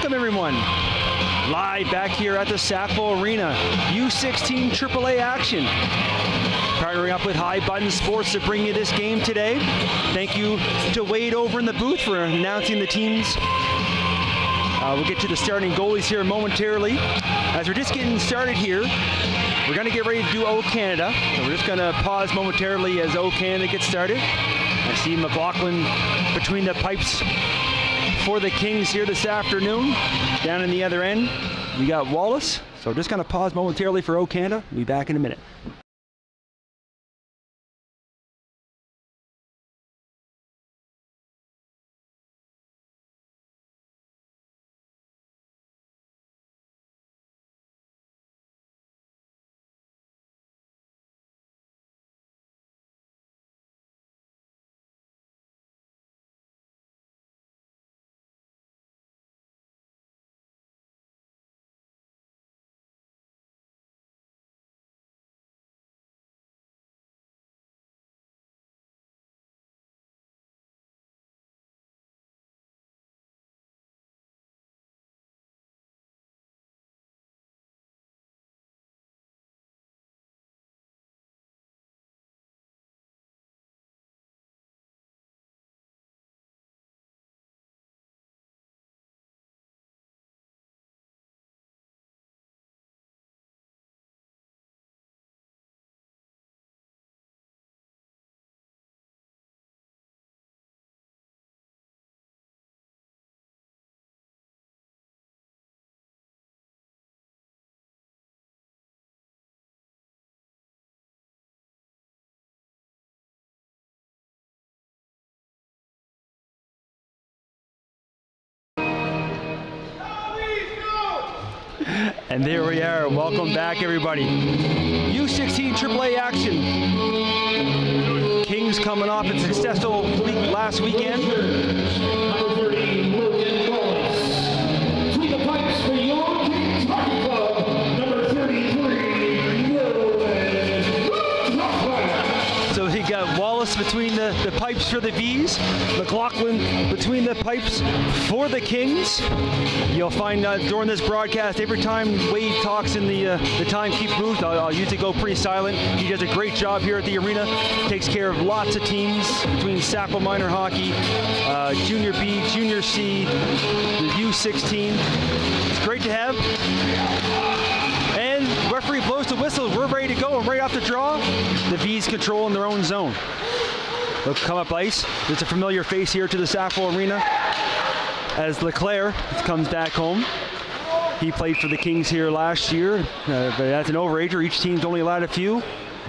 Welcome everyone. Live back here at the Sackville Arena. U16AAA action. Partnering up with High Button Sports to bring you this game today. Thank you to Wade over in the booth for announcing the teams. We'll get to the starting goalies here momentarily. As we're just getting started here, we're going to get ready to do O Canada. So we're just going to pause momentarily as O Canada gets started. I see McLaughlin between the pipes for the Kings here this afternoon. Down in the other end, we got Wallace. So just going to pause momentarily for O Canada. We'll be back in a minute. And there we are. Welcome back, everybody. U16AAA action. Kings coming off a successful week last weekend. Between the pipes for your Kings Hockey Club, number 33, So he got Wallace between the pipes for the V's, McLaughlin between the pipes for the Kings. You'll find during this broadcast, every time Wade talks in the timekeep booth, I'll usually go pretty silent. He does a great job here at the arena. Takes care of lots of teams between Sackville Minor Hockey, Junior B, Junior C, the U16. It's great to have. And referee blows the whistle. We're ready to go. And right off the draw, the V's control in their own zone. They'll come up ice. There's a familiar face here to the Sackville Arena as Leclerc comes back home. He played for the Kings here last year, but as an overager, each team's only allowed a few.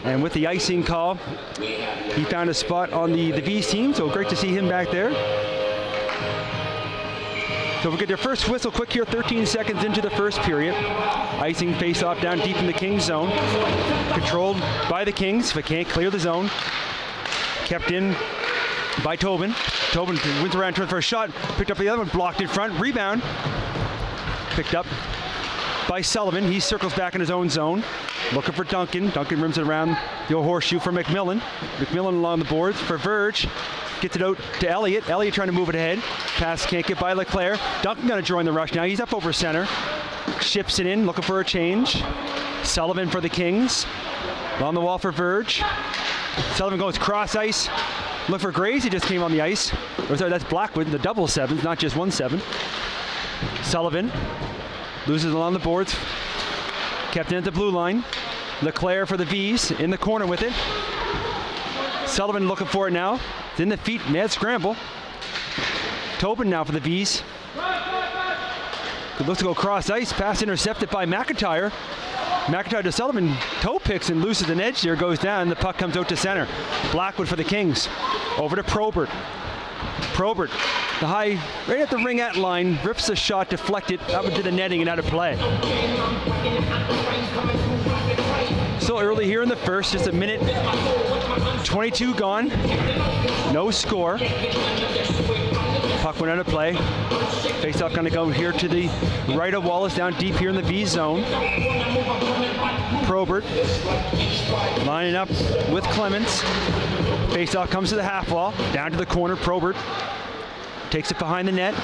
And with the icing call, he found a spot on the V's team, so great to see him back there. So we'll get their first whistle quick here, 13 seconds into the first period. Icing face-off down deep in the Kings zone. Controlled by the Kings, but can't clear the zone. Kept in by Tobin. Tobin wins around for a shot, picked up the other one, blocked in front, rebound. Picked up by Sullivan. He circles back in his own zone. Looking for Duncan. Duncan rims it around the old horseshoe for McMillan. McMillan along the boards for Verge. Gets it out to Elliott. Elliott trying to move it ahead. Pass can't get by Leclerc. Duncan gonna join the rush now. He's up over center. Ships it in, looking for a change. Sullivan for the Kings. On the wall for Verge. Sullivan goes cross ice. Look for Graves, he just came on the ice. Or sorry, that's Blackwood, the double sevens, not just 1-7. Sullivan loses along the boards. Kept in at the blue line. Leclerc for the V's, in the corner with it. Sullivan looking for it now. It's in the feet, mad scramble. Tobin now for the V's. Good looks to go cross ice, pass intercepted by McIntyre. McIntyre to Sullivan, toe picks and loses an edge there, goes down, the puck comes out to center. Blackwood for the Kings, over to Probert. Probert, the high, right at the ringette line, rips the shot, deflected, up into the netting and out of play. Still early here in the first, just a minute 22 gone, no score. Puck went out of play. Face-off gonna go here to the right of Wallace, down deep here in the V zone. Probert lining up with Clements. Face-off comes to the half wall, down to the corner. Probert takes it behind the net,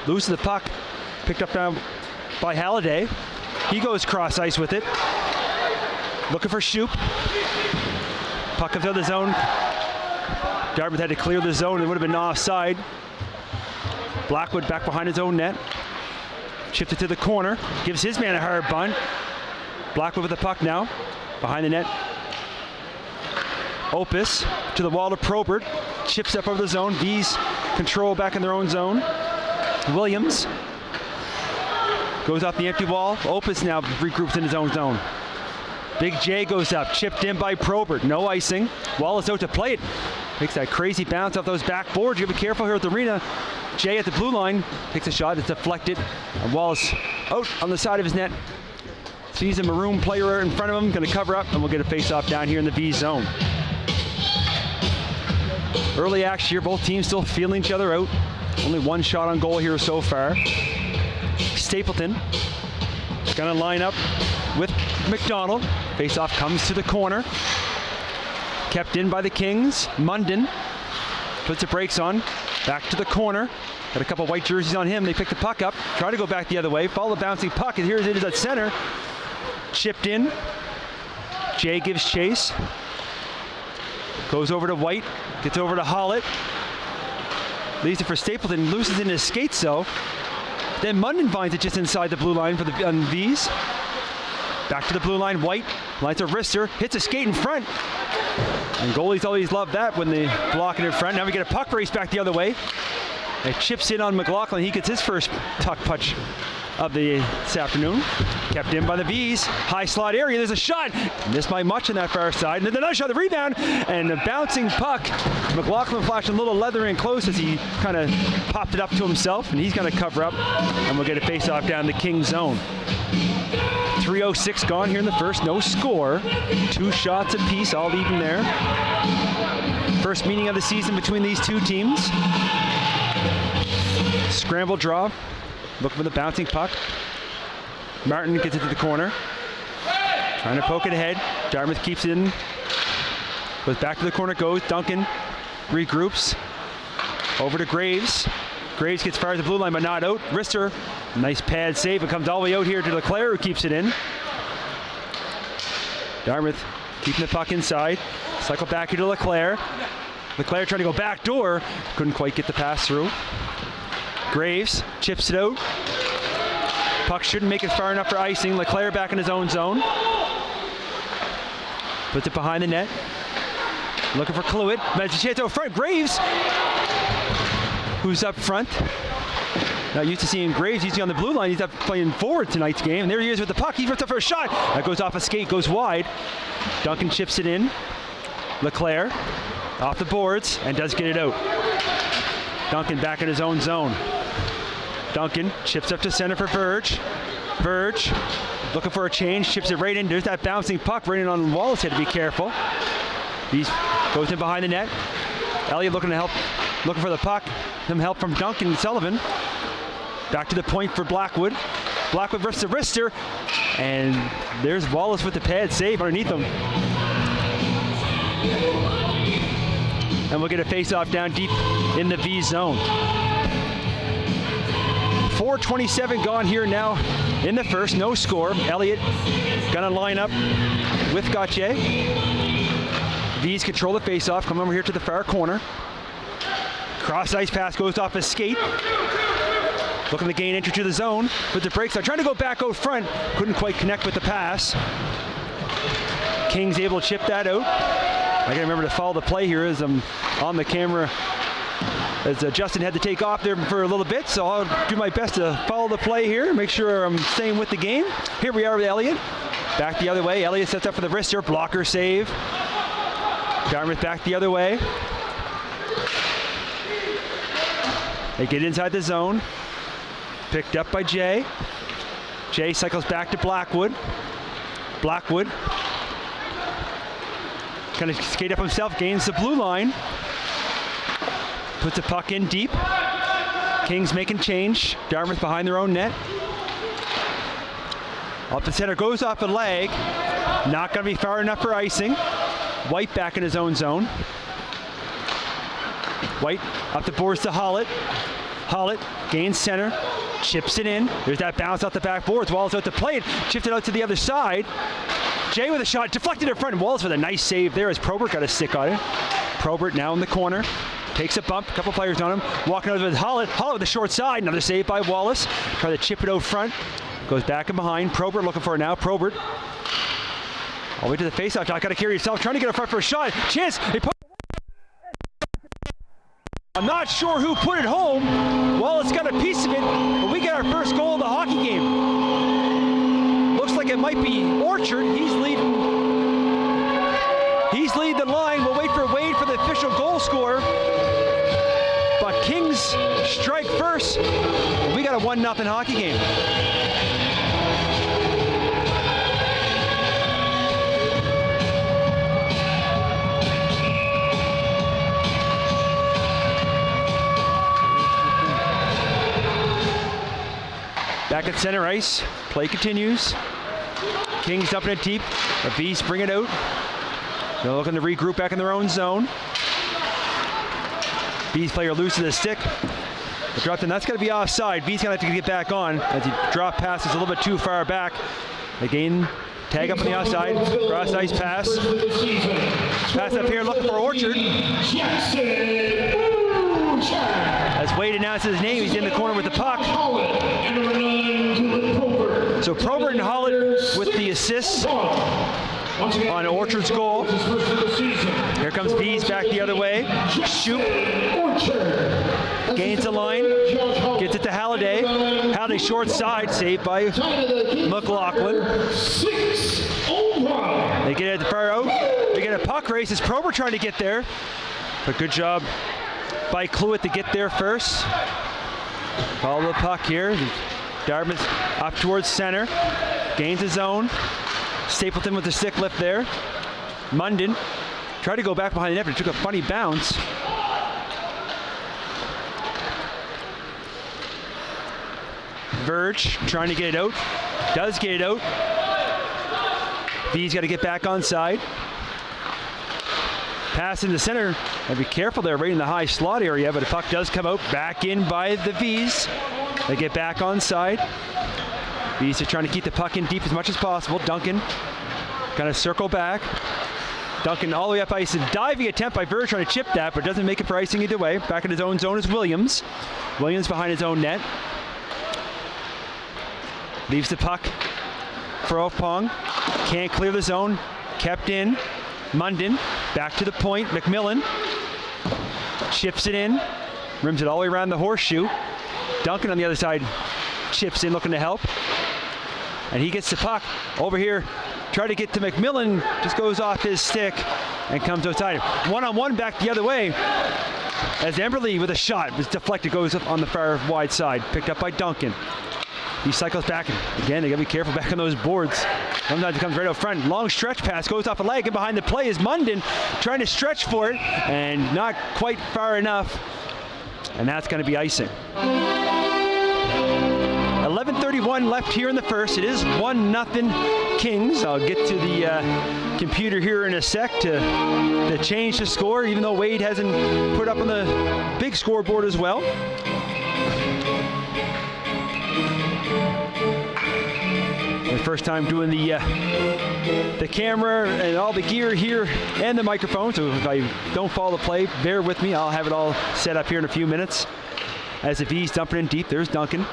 loses the puck, Picked up now by Halliday. He goes cross ice with it. Looking for Shoup. Puck comes out of the zone. Dartmouth had to clear the zone. It would have been offside. Blackwood back behind his own net. Shifted to the corner. Gives his man a hard bunt. Blackwood with the puck now. Behind the net. Opus to the wall to Probert. Chips up over the zone. V's control back in their own zone. Williams goes off the empty wall. Opus now regroups in his own zone. Big J goes up. Chipped in by Probert. No icing. Wallace out to play it. Makes that crazy bounce off those back boards. You gotta be careful here at the arena. Jay at the blue line takes a shot. It's deflected. And Wallace out on the side of his net. Sees a maroon player in front of him. Going to cover up, and we'll get a face-off down here in the V zone. Early action here. Both teams still feeling each other out. Only one shot on goal here so far. Stapleton going to line up with McDonald. Face-off comes to the corner. Kept in by the Kings. Munden puts the brakes on. Back to the corner. Got a couple white jerseys on him. They pick the puck up. Try to go back the other way. Follow the bouncing puck. And here it is at center. Chipped in. Jay gives chase. Goes over to White. Gets over to Hollett. Leaves it for Stapleton. Loses in his skates though. Then Munden finds it just inside the blue line for the V's. Back to the blue line. White lines a wrister. Hits a skate in front. And goalies always love that when they block it in front. Now we get a puck race back the other way. It chips in on McLaughlin. He gets his first puck punch of this afternoon. Kept in by the V's. High slot area. There's a shot. Missed by much on that far side. And then another shot, the rebound. And a bouncing puck. McLaughlin flashing a little leather in close as he kind of popped it up to himself. And he's going to cover up. And we'll get a face-off down the King zone. 3:06 gone here in the first. No score. 2 shots apiece, all even there. First meeting of the season between these two teams. Scramble draw. Looking for the bouncing puck. Martin gets it to the corner. Trying to poke it ahead. Dartmouth keeps it in. Goes back to the corner, goes. Duncan regroups. Over to Graves. Graves gets far as the blue line, but not out. Wrister, nice pad save. It comes all the way out here to Leclerc, who keeps it in. Dartmouth keeping the puck inside. Cycle back here to Leclerc. Leclerc trying to go back door. Couldn't quite get the pass through. Graves chips it out. Puck shouldn't make it far enough for icing. Leclerc back in his own zone. Puts it behind the net. Looking for Cluett. Mazzucchetto up front. Graves, who's up front. Not used to seeing Graves usually on the blue line. He's up playing forward tonight's game. And there he is with the puck. He runs up for a shot. That goes off a skate, goes wide. Duncan chips it in. Leclerc off the boards and does get it out. Duncan back in his own zone. Duncan chips up to center for Verge. Verge looking for a change, chips it right in. There's that bouncing puck right in on Wallace. Had to be careful. He goes in behind the net. Elliott looking to help, looking for the puck. Some help from Duncan and Sullivan. Back to the point for Blackwood. Blackwood versus the wrister. And there's Wallace with the pad save underneath him. And we'll get a face-off down deep in the V zone. 4:27 gone here now in the first. No score. Elliott gonna line up with Gauthier. V's control the face-off. Come over here to the far corner. Cross ice pass goes off a skate. Looking to gain entry to the zone. With the brakes on. Trying to go back out front. Couldn't quite connect with the pass. King's able to chip that out. I gotta remember to follow the play here as I'm on the camera, as Justin had to take off there for a little bit, so I'll do my best to follow the play here, make sure I'm staying with the game. Here we are with Elliott. Back the other way. Elliott sets up for the wrister. Blocker save. Dartmouth back the other way. They get inside the zone. Picked up by Jay. Jay cycles back to Blackwood. Blackwood kind of skate up himself, gains the blue line. Puts a puck in deep. Kings making change. Dartmouth behind their own net. Up the center, goes off a leg. Not going to be far enough for icing. White back in his own zone. White up the boards to Hollett. Hollett gains center, chips it in. There's that bounce off the backboards. Wallace out to play it, chipped it out to the other side. Jay with a shot, deflected in front. Wallace with a nice save there as Probert got a stick on it. Probert now in the corner. Takes a bump, a couple players on him. Walking over with Hollett. Hollett with the short side. Another save by Wallace. Try to chip it out front. Goes back and behind. Probert looking for it now. Probert. All the way to the faceoff. Got to carry yourself. Trying to get a front for a shot. Chance. I'm not sure who put it home. Wallace got a piece of it. But we get our first goal of the hockey game. Looks like it might be Orchard. He's leading the line. We'll wait for Wade for the official goal scorer. But Kings strike first. We got a 1-0 hockey game. Back at center ice. Play continues. Kings dumping it deep. The Beast bring it out. They're looking to regroup back in their own zone. Beast player loses the stick. The drop in, that's going to be offside. Beast going to have to get back on as he drop passes a little bit too far back. Again, tag up on the outside. Cross ice pass. Pass up here looking for Orchard. As Wade announces his name, he's in the corner with the puck. So Probert and Hollett with the assists on Orchard's goal. Here comes Bees back the other way. Shoot. Gains the line. Gets it to Halliday. Halliday short side. Saved by McLaughlin. They get it far out. They get a puck race. It's Probert trying to get there. But good job by Cluett to get there first. Follow the puck here. Dartmouth up towards center. Gains his zone. Stapleton with the stick lift there. Munden tried to go back behind the net, but it took a funny bounce. Verge trying to get it out. Does get it out. V's got to get back on side. Pass in the center. And be careful there, right in the high slot area, but the puck does come out. Back in by the V's. They get back on side. V's are trying to keep the puck in deep as much as possible. Duncan kind of circle back. Duncan all the way up ice. A diving attempt by Verge trying to chip that, but doesn't make it for icing either way. Back in his own zone is Williams. Williams behind his own net. Leaves the puck for Opong. Can't clear the zone. Kept in. Munden back to the point. McMillan chips it in. Rims it all the way around the horseshoe. Duncan on the other side chips in looking to help. And he gets the puck over here. Try to get to McMillan. Just goes off his stick and comes outside. One-on-one back the other way. As Emberley with a shot was deflected, goes up on the far wide side. Picked up by Duncan. He cycles back. Again, they got to be careful back on those boards. Sometimes it comes right out front. Long stretch pass, goes off a leg, and behind the play is Munden trying to stretch for it, and not quite far enough. And that's going to be icing. 11:31 left here in the first. It is 1-0 Kings. I'll get to the computer here in a sec to change the score, even though Wade hasn't put up on the big scoreboard as well. My first time doing the camera and all the gear here and the microphone, so if I don't follow the play, bear with me. I'll have it all set up here in a few minutes. As the V's dumping in deep, there's Duncan.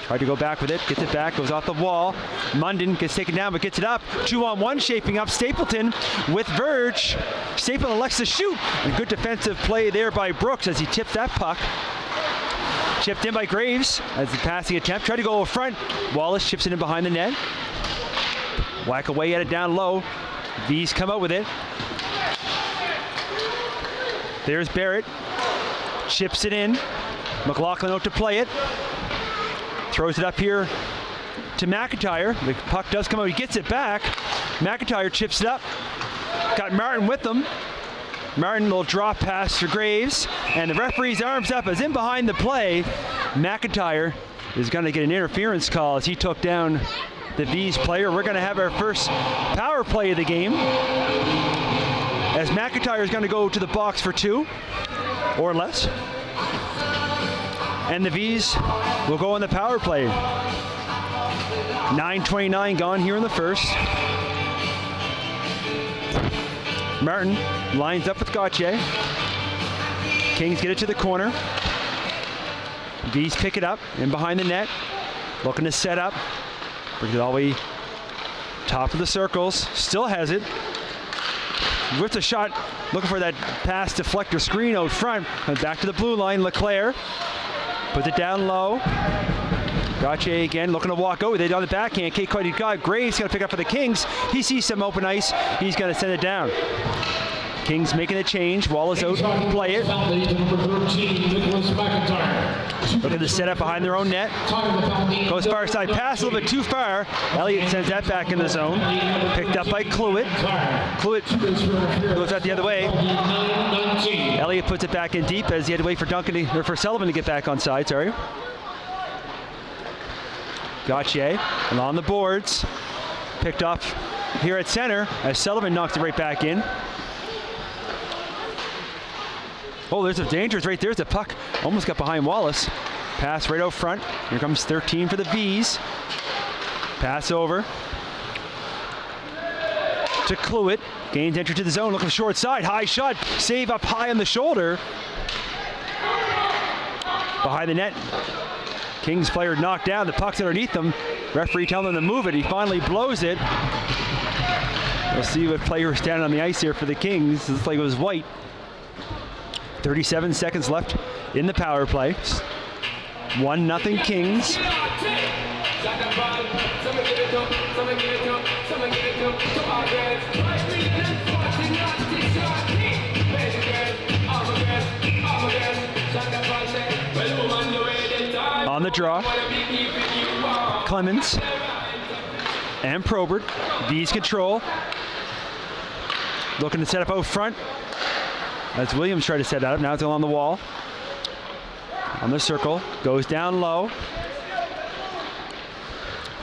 Tried to go back with it, gets it back, goes off the wall. Munden gets taken down, but gets it up. 2-on-1 shaping up. Stapleton with Verge. Stapleton elects to shoot. And good defensive play there by Brooks as he tipped that puck. Chipped in by Graves as the passing attempt. Tried to go over front. Wallace chips it in behind the net. Whack away at it down low. V's come out with it. There's Barrett. Chips it in. McLaughlin out to play it. Throws it up here to McIntyre. The puck does come out. He gets it back. McIntyre chips it up. Got Martin with him. Martin will drop pass to Graves. And the referee's arms up as in behind the play. McIntyre is going to get an interference call as he took down the V's player. We're going to have our first power play of the game. As McIntyre is going to go to the box for 2 or less. And the V's will go on the power play. 9:29 gone here in the first. Martin lines up with Gauthier. Kings get it to the corner. V's pick it up in behind the net. Looking to set up. Brings it all the way top of the circles. Still has it. Whips a shot. Looking for that pass deflector screen out front. Comes back to the blue line. Leclerc puts it down low. Gauthier again looking to walk out. They on the backhand. Kate Cody got Graves going to pick up for the Kings. He sees some open ice. He's going to send it down. Kings making a change. Wallace out. Play it. Look at the setup behind their own net. Goes far side. Pass a little bit too far. Elliott sends that back in the zone. Picked up by Cluett. Cluett goes out the other way. Elliott puts it back in deep as he had to wait for for Sullivan to get back on side. Sorry. Gauthier along the boards. Picked up here at center as Sullivan knocks it right back in. Oh, there's a danger right there. The puck almost got behind Wallace. Pass right out front. Here comes 13 for the V's. Pass over to Cluett. Gains entry to the zone. Looking short side. High shot. Save up high on the shoulder. Behind the net. Kings player knocked down. The puck's underneath them. Referee telling them to move it. He finally blows it. We'll see what player is standing on the ice here for the Kings. It looks like it was White. 37 seconds left in the power play. 1-0 Kings. On the draw, Clemens and Probert. V's control. Looking to set up out front. As Williams tried to set that up, now it's along the wall. On the circle, goes down low.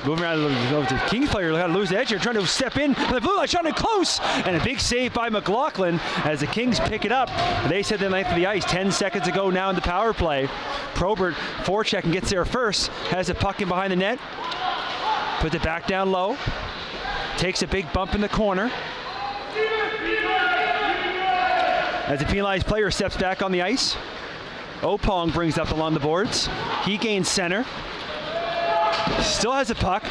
Moving around the Kings player, got to lose the edge here, trying to step in. The blue line shot in close, and a big save by McLaughlin as the Kings pick it up. They said the length of the ice. 10 seconds ago now in the power play. Probert forecheck and gets there first. Has a puck in behind the net. Puts it back down low. Takes a big bump in the corner. As the penalized player steps back on the ice, Opong brings up along the boards. He gains center. Still has a puck.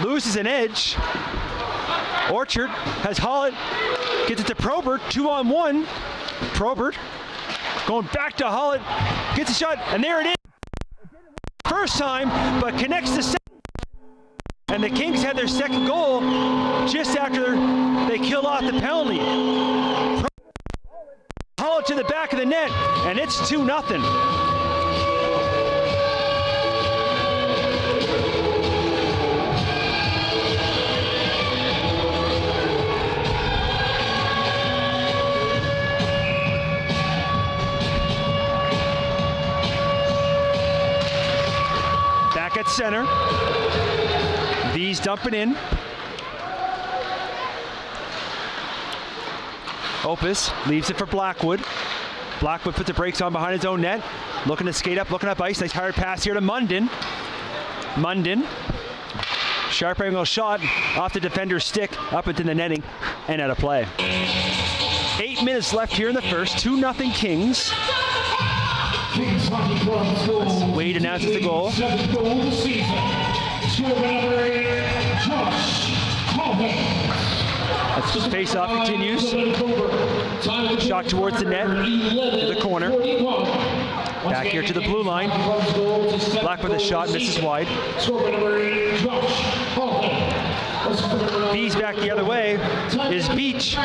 Loses an edge. Orchard has Hollett. Gets it to Probert. 2-on-1. Probert going back to Hollett. Gets a shot, and there it is. First time, but connects the second. And the Kings had their second goal just after they killed off the penalty. Hollett to the back of the net, and it's 2-0. Back at center. V's dumping in. Opus leaves it for Blackwood. Blackwood puts the brakes on behind his own net. Looking to skate up, looking up ice. Nice hard pass here to Munden. Munden. Sharp angle shot off the defender's stick, up into the netting, and out of play. 8 minutes left here in the first. 2-0 Kings. Wade announces the goal. That's face-off continues. Shot towards the net, to the corner. Back here to the blue line. Black with a shot, misses wide. B's back the other way is Beach.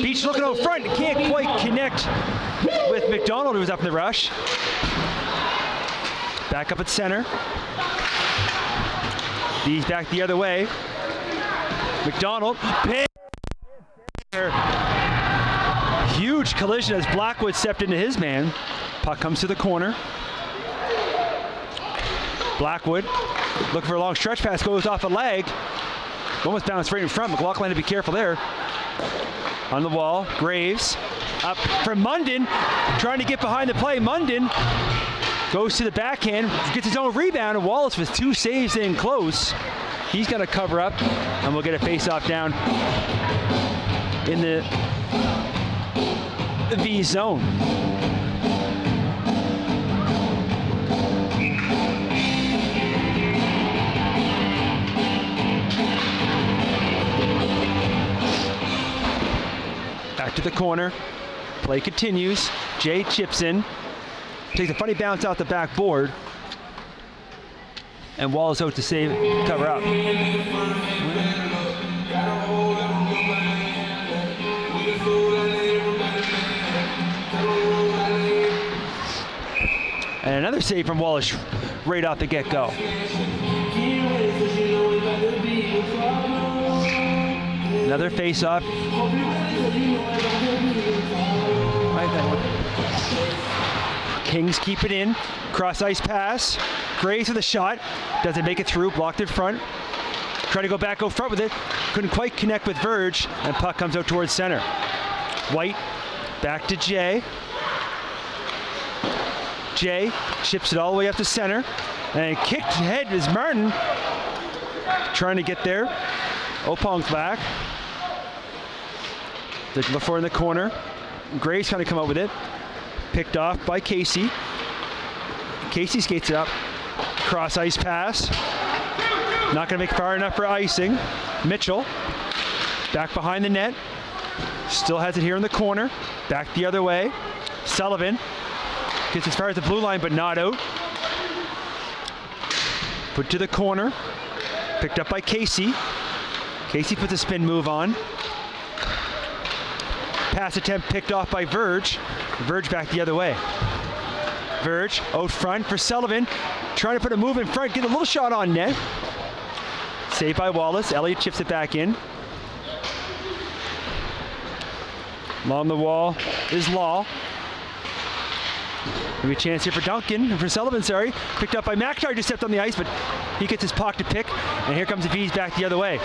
Beach looking out front, can't quite connect with McDonald, who was up in the rush. Back up at center. B's back the other way. McDonald, big. Huge collision as Blackwood stepped into his man. Puck comes to the corner. Blackwood looking for a long stretch pass, goes off a leg. Almost bounced right in front. McLaughlin had to be careful there. On the wall, Graves up from Munden, trying to get behind the play. Munden Goes to the backhand, gets his own rebound, and Wallace with 2 saves in close. He's going to cover up, and we'll get a face-off down in the V zone. Back to the corner. Play continues. Jay chips in. Takes a funny bounce out the backboard. And Wallace out to save, cover up. And another save from Wallace right off the get-go. Another face-off. Kings keep it in. Cross-ice pass. Graves with a shot. Doesn't make it through. Blocked in front. Try to go back, go front with it. Couldn't quite connect with Verge. And puck comes out towards center. White back to Jay. Jay chips it all the way up to center. And kicked ahead is Martin. Trying to get there. Opong's back. LaFleur in the corner. Graves trying to come out with it. Picked off by Casey. Casey skates it up. Cross ice pass. Not going to make far enough for icing. Mitchell back behind the net. Still has it here in the corner. Back the other way. Sullivan gets as far as the blue line, but not out. Put to the corner. Picked up by Casey. Casey puts a spin move on. Pass attempt picked off by Verge. Verge back the other way. Verge out front for Sullivan. Trying to put a move in front. Get a little shot on net. Saved by Wallace. Elliott chips it back in. Along the wall is Law. Maybe a chance here for Duncan, for Sullivan, sorry. Picked up by McIntyre, just stepped on the ice, but he gets his puck to pick, and here comes the V's back the other way.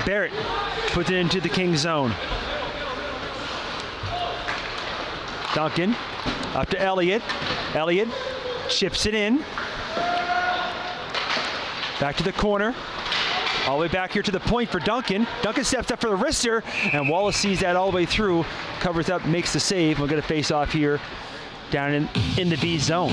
Barrett puts it into the Kings zone. Duncan up to Elliott. Elliott chips it in. Back to the corner. All the way back here to the point for Duncan. Duncan steps up for the wrister, and Wallace sees that all the way through. Covers up, makes the save. We'll get a face off here down in the B zone.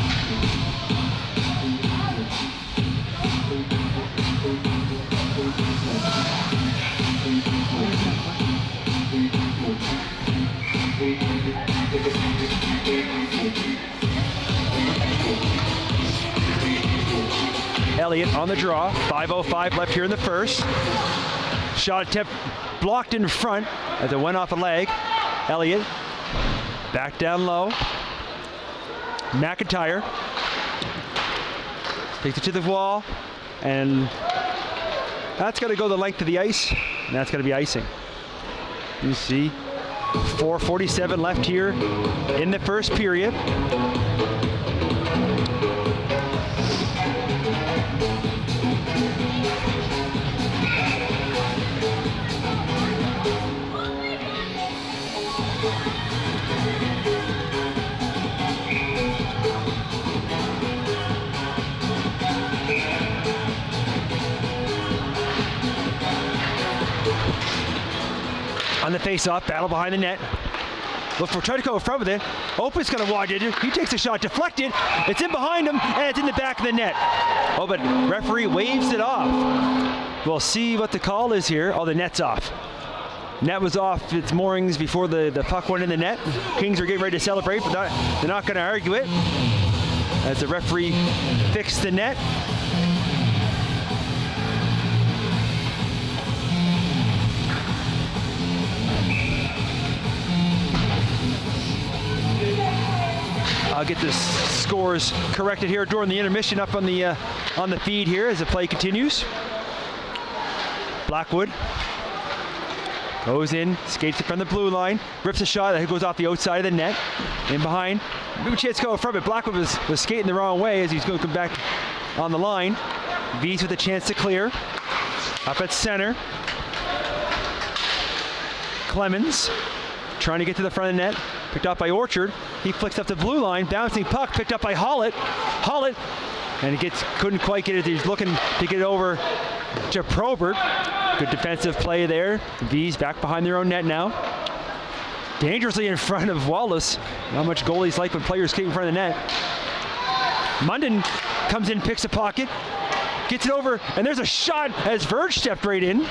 Elliott on the draw. 5:05 left here in the first. Shot attempt blocked in front as it went off a leg. Elliott back down low. McIntyre takes it to the wall, and that's going to go the length of the ice, and that's going to be icing. You see 4:47 left here in the first period. On the face-off, battle behind the net. Look for try to go in front with it. Opus gonna watch it. He takes a shot, deflected. It's in behind him, and it's in the back of the net. Oh, but referee waves it off. We'll see what the call is here. Oh, the net's off. Net was off its moorings before the puck went in the net. Kings are getting ready to celebrate, but they're not gonna argue it. As the referee fixed the net. I'll get the scores corrected here during the intermission up on the feed here as the play continues. Blackwood goes in, skates it from the blue line, rips a shot that goes off the outside of the net, in behind. Maybe a chance to go from it. Blackwood was skating the wrong way as he's going to come back on the line. V's with a chance to clear. Up at center. Clemens trying to get to the front of the net. Picked up by Orchard. He flicks up the blue line. Bouncing puck picked up by Hollett. Hollett, and he couldn't quite get it. He's looking to get it over to Probert. Good defensive play there. V's back behind their own net now. Dangerously in front of Wallace. Not much goalies like when players get in front of the net. Munden comes in, picks a pocket, gets it over, and there's a shot as Verge stepped right in.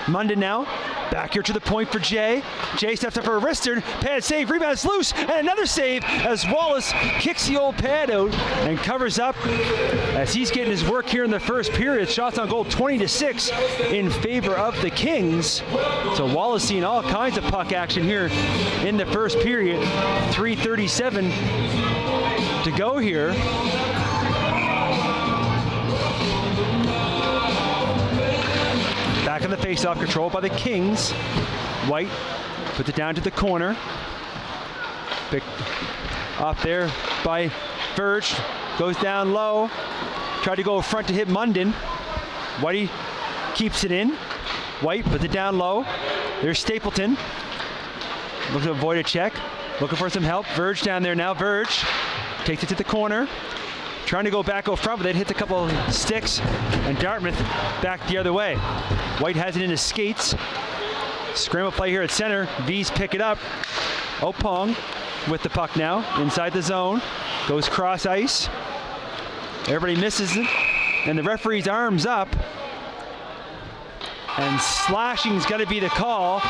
Munden now, back here to the point for Jay. Jay steps up for a wrister, pad save, rebound is loose, and another save as Wallace kicks the old pad out and covers up as he's getting his work here in the first period. Shots on goal 20-6 in favor of the Kings. So Wallace seeing all kinds of puck action here in the first period. 3:37 to go here. Back on the face-off, controlled by the Kings. White puts it down to the corner. Picked off there by Verge. Goes down low. Tried to go front to hit Munden. Whitey keeps it in. White puts it down low. There's Stapleton. Looking to avoid a check. Looking for some help. Verge down there now. Verge takes it to the corner. Trying to go back out front, but it hits a couple sticks, and Dartmouth back the other way. White has it in his skates. Scramble play here at center. V's pick it up. Opong with the puck now, inside the zone. Goes cross ice. Everybody misses it, and the referee's arms up. And slashing's got to be the call.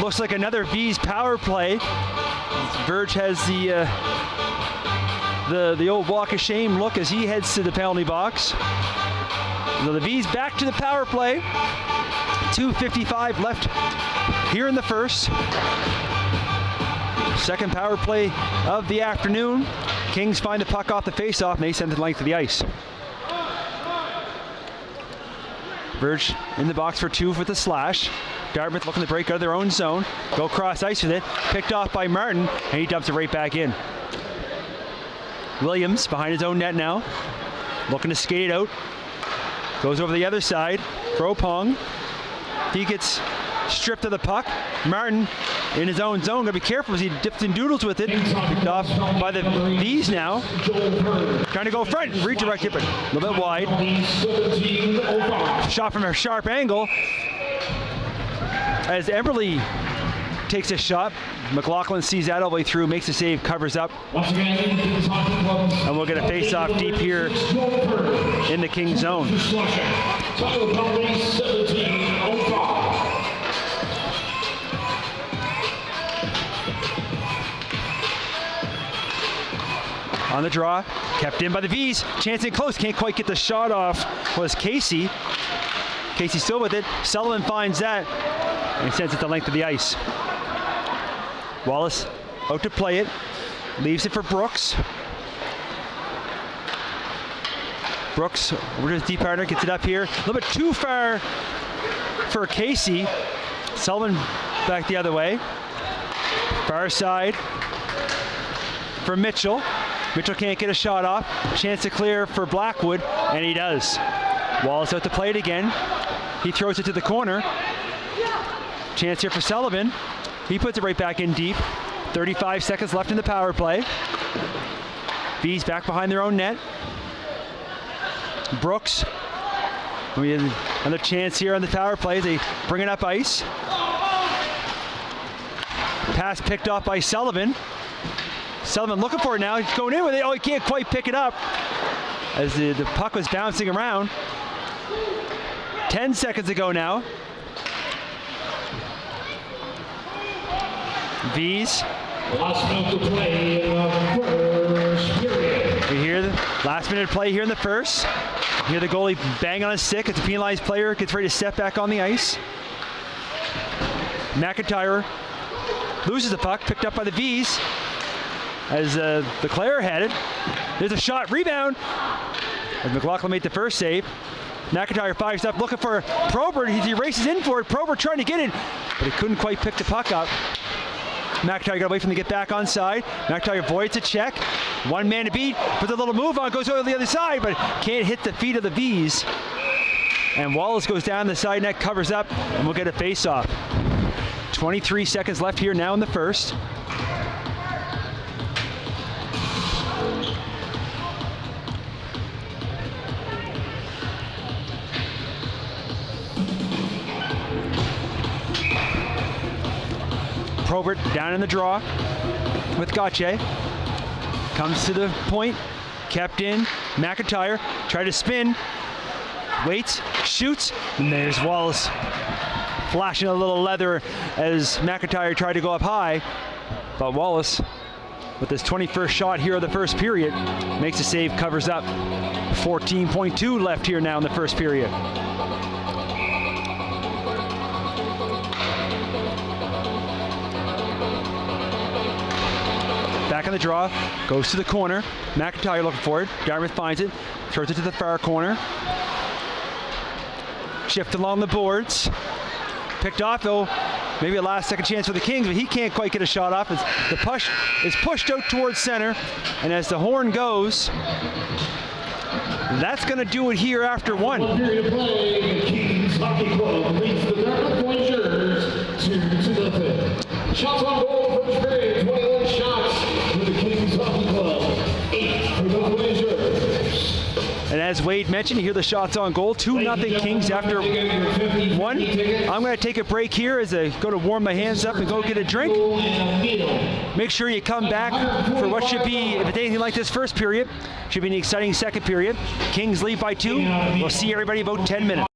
Looks like another V's power play. Verge has the old walk of shame look as he heads to the penalty box. So the V's back to the power play. 2:55 left here in the first. Second power play of the afternoon. Kings find the puck off the face-off, and they send it the length of the ice. Verge in the box for two with the slash. Dartmouth looking to break out of their own zone. Go cross ice with it. Picked off by Martin, and he dumps it right back in. Williams behind his own net now. Looking to skate out. Goes over the other side. Opong. He gets stripped of the puck. Martin in his own zone. Gotta be careful as he dips and doodles with it. Picked off by the V's now. Trying to go front and redirect it, but a little bit wide. Shot from a sharp angle. As Emberley takes a shot. McLaughlin sees that all the way through, makes the save, covers up. And we'll get a face-off deep here in the King zone. On the draw, kept in by the V's. Chance in close, can't quite get the shot off. Was Casey. Casey still with it. Sullivan finds that and sends it the length of the ice. Wallace out to play it. Leaves it for Brooks. Brooks over to his deep partner, gets it up here. A little bit too far for Casey. Sullivan back the other way. Far side for Mitchell. Mitchell can't get a shot off. Chance to clear for Blackwood, and he does. Wallace out to play it again. He throws it to the corner. Chance here for Sullivan. He puts it right back in deep. 35 seconds left in the power play. V's back behind their own net. Brooks. We have another chance here on the power play. They bring it up ice. Pass picked off by Sullivan. Sullivan looking for it now. He's going in with it. Oh, he can't quite pick it up as the puck was bouncing around. 10 seconds to go now. V's. Last minute to play in the first period. We hear the last minute play here in the first. You hear the goalie bang on his stick. It's a penalized player. Gets ready to step back on the ice. McIntyre loses the puck. Picked up by the V's. As the Clare had it. There's a shot. Rebound. As McLaughlin made the first save. McIntyre fires up looking for Probert. He races in for it. Probert trying to get it, but he couldn't quite pick the puck up. McIntyre got away from him to get back onside. McIntyre avoids a check. One man to beat. Puts a little move on. Goes over the other side, but can't hit the feet of the V's. And Wallace goes down the side net, covers up, and we'll get a face-off. 23 seconds left here now in the first. Probert down in the draw with Gauthier. Comes to the point, kept in. McIntyre tried to spin, waits, shoots, and there's Wallace flashing a little leather as McIntyre tried to go up high. But Wallace, with his 21st shot here of the first period, makes a save, covers up. 14.2 left here now in the first period. Back in the draw, goes to the corner. McIntyre looking for it. Dartmouth finds it, throws it to the far corner. Shift along the boards. Picked off, though. Maybe a last second chance for the Kings, but he can't quite get a shot off. As the push is pushed out towards center, and as the horn goes, that's going to do it here after one. One period of play, the Kings Hockey Club leads the Dartmouth Voyageurs 2-0. Shots on goal, first period, 21 shots for the Kings Hockey Club, 8 for the Voyageurs. And as Wade mentioned, you hear the shots on goal. 2-0 Kings after one. I'm going to take a break here as I go to warm my hands up and go get a drink. Make sure you come back for what should be, if it's anything like this first period, should be an exciting second period. Kings lead by 2. We'll see everybody about 10 minutes.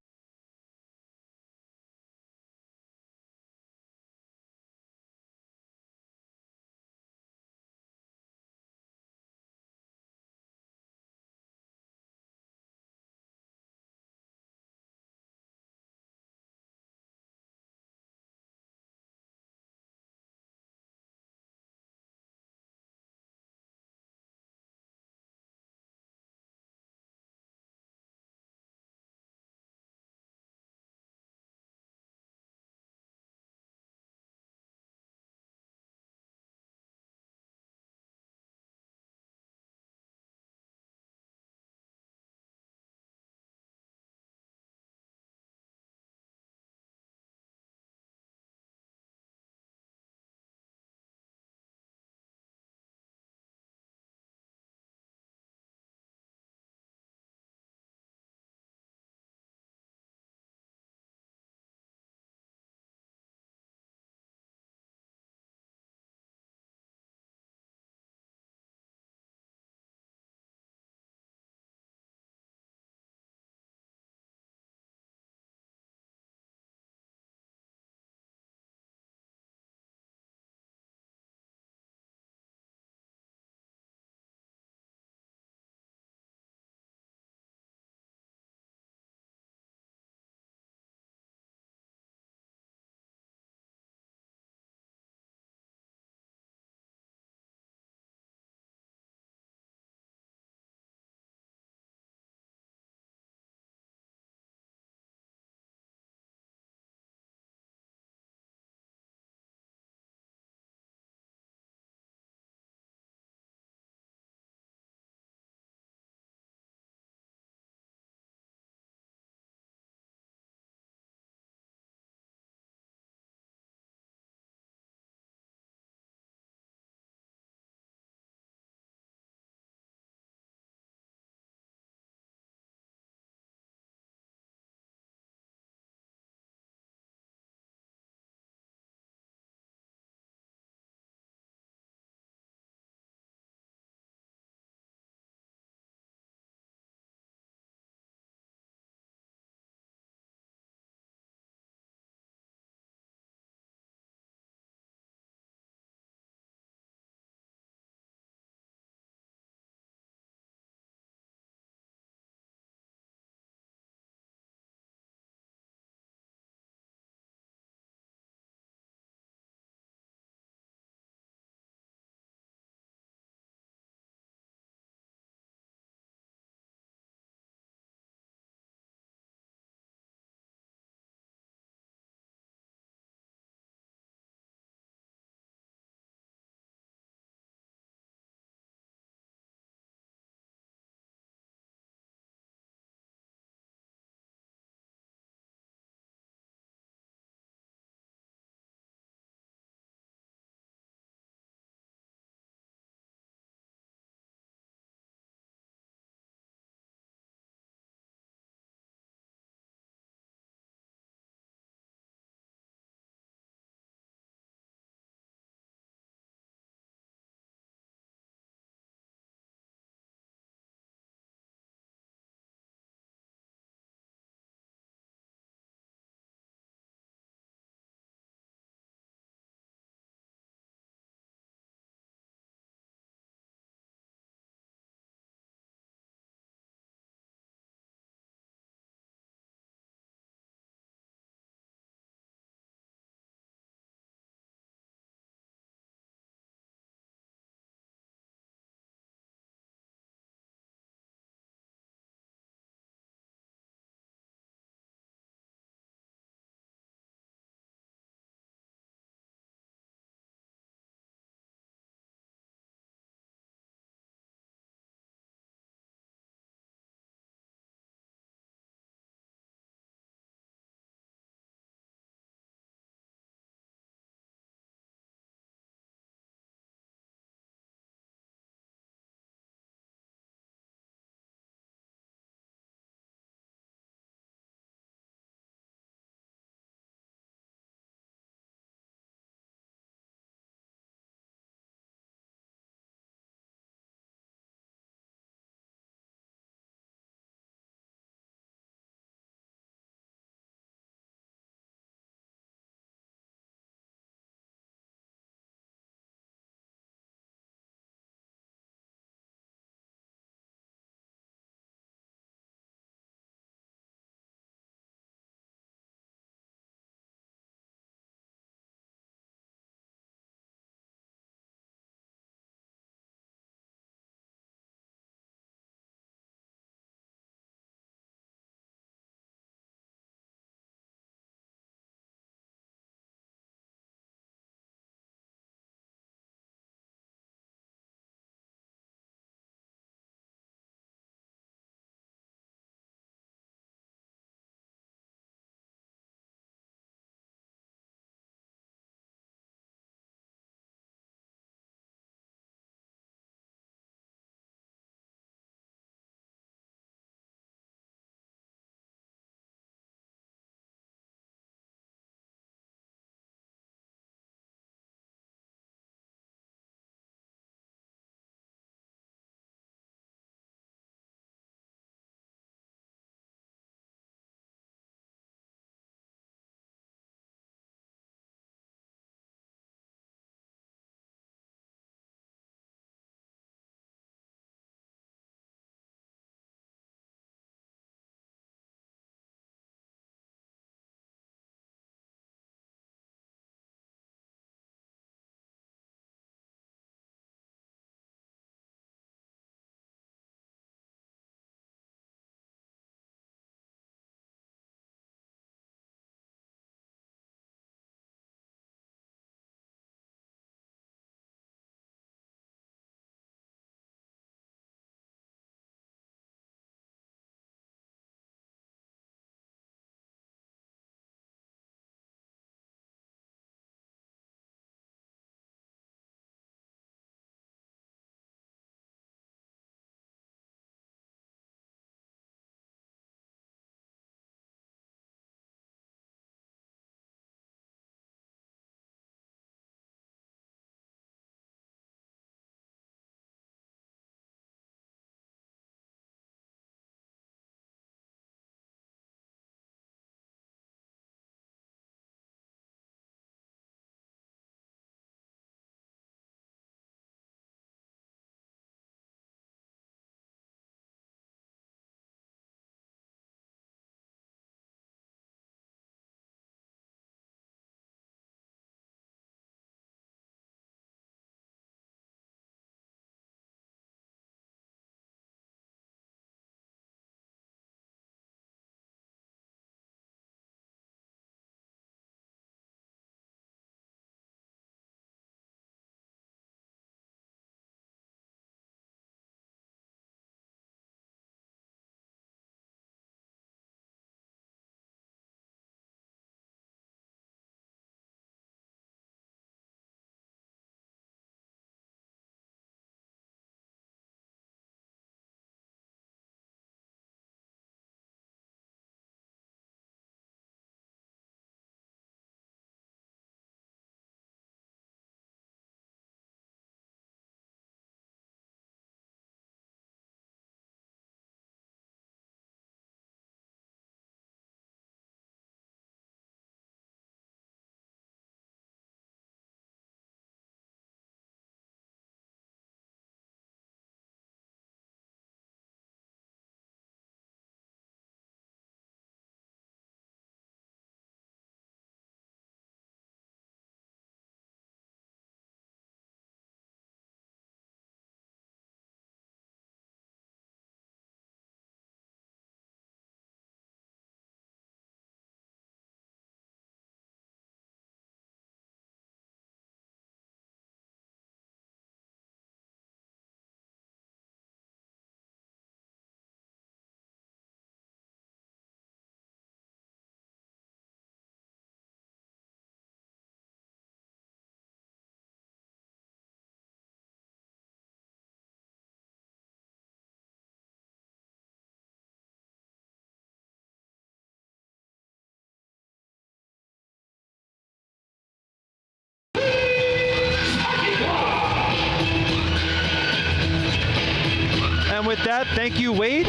And with that, thank you, Wade.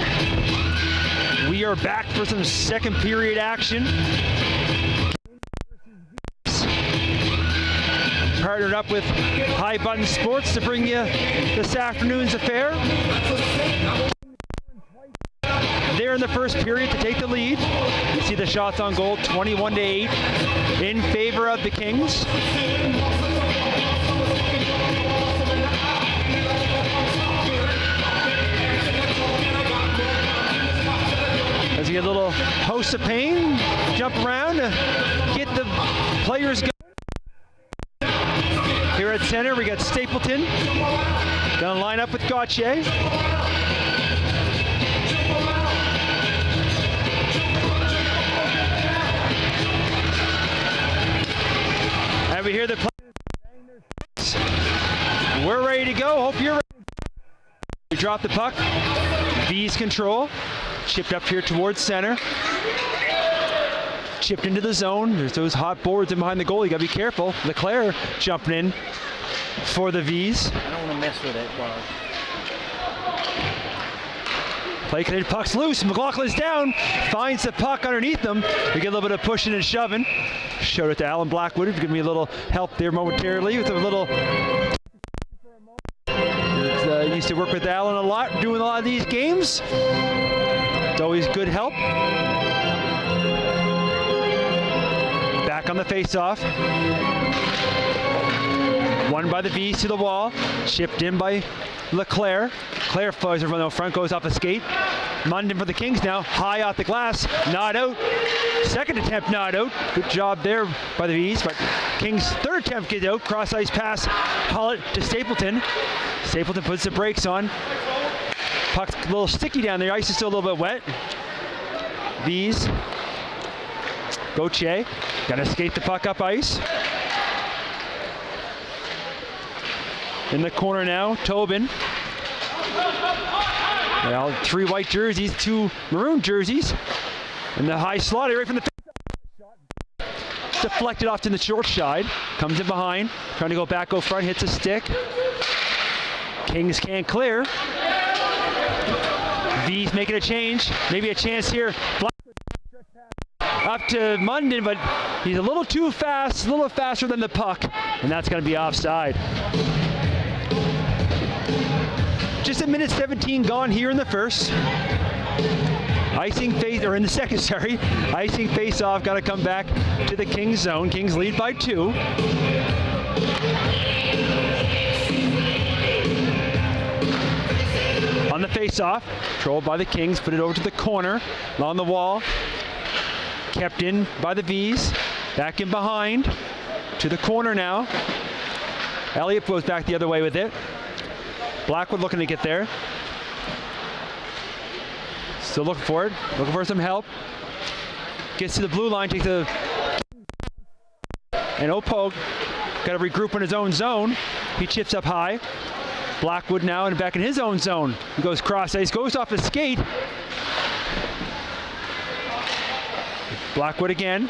We are back for some second period action. Partnered up with High Button Sports to bring you this afternoon's affair. There in the first period to take the lead. You see the shots on goal, 21-8 in favor of the Kings. As you get a little host of pain, jump around to get the players going. Here at center, we got Stapleton. Gonna line up with Gauthier. And we hear the players bang their sticks. We're ready to go. Hope you're ready. We drop the puck. V's control. Chipped up here towards center. Chipped into the zone. There's those hot boards in behind the goal. You gotta be careful. Leclerc jumping in for the V's. I don't want to mess with it, bar. Play connected, puck's loose. McLaughlin's down. Finds the puck underneath them. We get a little bit of pushing and shoving. Showed it to Alan Blackwood. Give me a little help there momentarily with a little. Used to work with Alan a lot, doing a lot of these games. It's always good help. Back on the face-off. Won by the V's to the wall. Chipped in by Leclerc. Leclerc flies from the front, goes off a skate. Munden for the Kings now. High off the glass. Not out. Second attempt not out. Good job there by the V's, but Kings' third attempt gets out. Cross-ice pass. Hollett to Stapleton. Stapleton puts the brakes on. Puck's a little sticky down there. Ice is still a little bit wet. V's. Gauthier. Gotta skate the puck up ice. In the corner now, Tobin. Well, 3 white jerseys, 2 maroon jerseys. And the high slot right from the face. Deflected off to the short side. Comes in behind. Trying to go back, go front, hits a stick. Kings can't clear. V's making a change. Maybe a chance here. Up to Munden, but he's a little too fast, a little faster than the puck. And that's going to be offside. Just a minute 17 gone here in the first. Icing face, or in the second, sorry. Icing face off, got to come back to the Kings zone. Kings lead by 2. On the face-off, controlled by the Kings, put it over to the corner, along the wall. Kept in by the V's, back in behind, to the corner now. Elliott goes back the other way with it. Blackwood looking to get there. Still looking for it, looking for some help. Gets to the blue line, takes a... And Opog got to regroup in his own zone. He chips up high. Blackwood now and back in his own zone. He goes cross ice, goes off his skate. Blackwood again.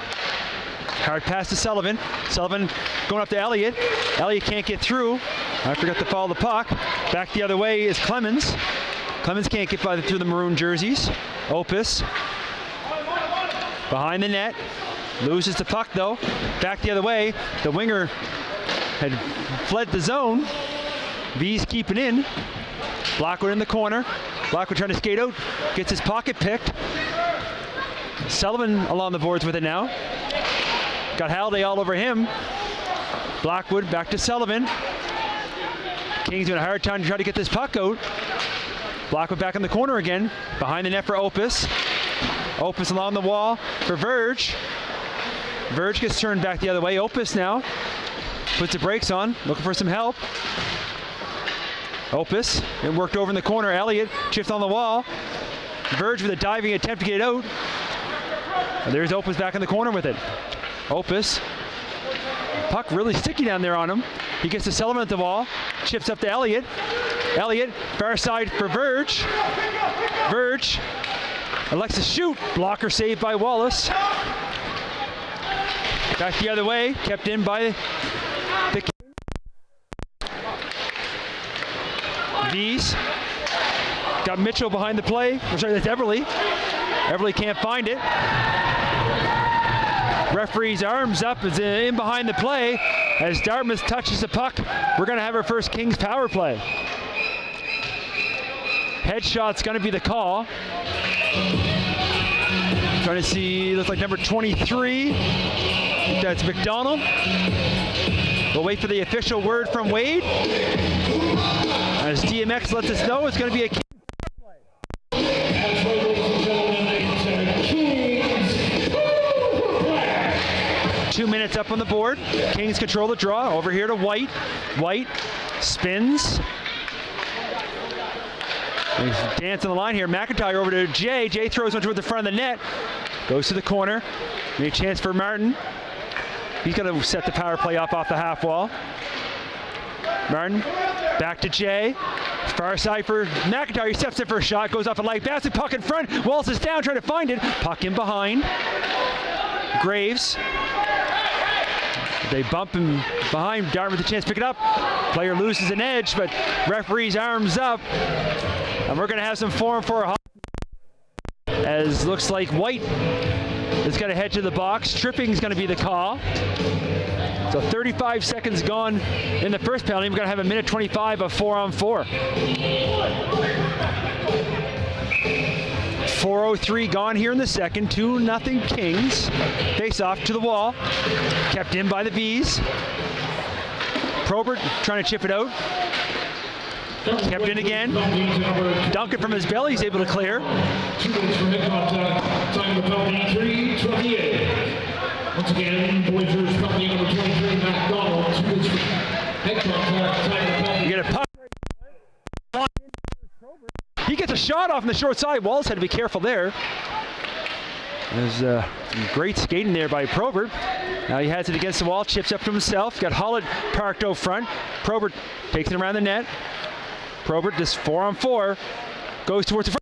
Hard pass to Sullivan. Sullivan going up to Elliott. Elliott can't get through. I forgot to follow the puck. Back the other way is Clemens. Clemens can't get by through the maroon jerseys. Opus. Behind the net. Loses the puck though. Back the other way. The winger had fled the zone. V's keeping in. Blackwood in the corner. Blackwood trying to skate out. Gets his pocket picked. Sullivan along the boards with it now. Got Halliday all over him. Blackwood back to Sullivan. Kings doing a hard time to try to get this puck out. Blackwood back in the corner again. Behind the net for Opus. Opus along the wall for Verge. Verge gets turned back the other way. Opus now puts the brakes on, looking for some help. Opus, it worked over in the corner. Elliott chipped on the wall. Verge with a diving attempt to get it out. And there's Opus back in the corner with it. Opus, puck really sticky down there on him. He gets to Sullivan at the wall, chips up to Elliott. Elliott, far side for Verge. Verge elects to shoot. Blocker saved by Wallace. Back the other way, kept in by the V's. Got Mitchell behind the play. I'm sorry, that's Everly. Everly can't find it. Referee's arms up is in behind the play as Dartmouth touches the puck. We're going to have our first Kings power play. Headshot's going to be the call. Trying to see, looks like number 23. That's McDonald. We'll wait for the official word from Wade. As DMX lets us know, it's going to be a Kings power play. 2 minutes up on the board. Kings control the draw. Over here to White. White spins. He's dancing the line here. McIntyre over to Jay. Jay throws one toward the front of the net. Goes to the corner. Maybe a chance for Martin. He's going to set the power play up off the half wall. Martin back to Jay. Far side for McIntyre. He steps in for a shot. Goes off a light basket. Puck in front. Walls is down trying to find it. Puck in behind. Graves. They bump him behind. Dartmouth with a chance to pick it up. Player loses an edge, but referee's arms up. And we're going to have some 4-on-4 hockey. As looks like White is going to head to the box. Tripping is going to be the call. So 35 seconds gone in the first penalty. We're going to have a minute 25 of 4-on-4. 4:03 gone here in the second. 2-0 Kings. Face off to the wall. Kept in by the Bees. Probert trying to chip it out. Kept in again. Duncan from his belly is able to clear. 2 minutes for head contact. Time of the penalty, 3:28. Once again, Voyageurs company number 23, McDonald. 2 minutes for head contact. Time of the penalty. You get a puck. He gets a shot off on the short side. Walls had to be careful there. There's some great skating there by Probert. Now he has it against the wall, chips up to himself. Got Hollett parked out front. Probert takes it around the net. Probert, just 4-on-4, goes towards the front.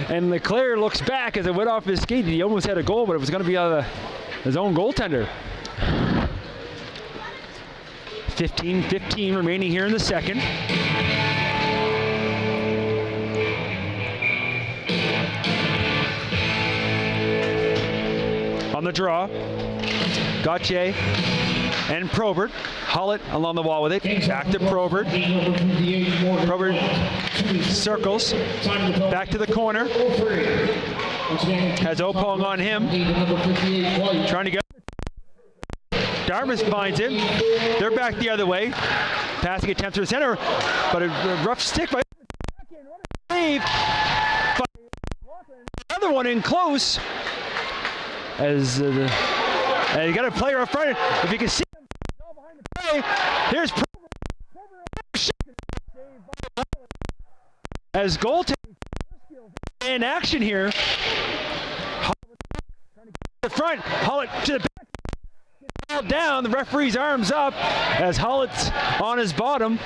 And Leclerc looks back as it went off his skate. He almost had a goal, but it was going to be his own goaltender. 15-15 remaining here in the second. On the draw, Gauthier and Probert. Hollett along the wall with it. Back to Probert. Probert circles. Back to the corner. Has Opong on him. Trying to get. Dartmouth finds it. They're back the other way. Passing attempt to the center, but a rough stick by. Save. Another one in close. As and you got a player up front. If you can see him behind the play, here's as goaltending in action here. The front, Hollett to the back. Down, the referee's arms up as Hollett's on his bottom.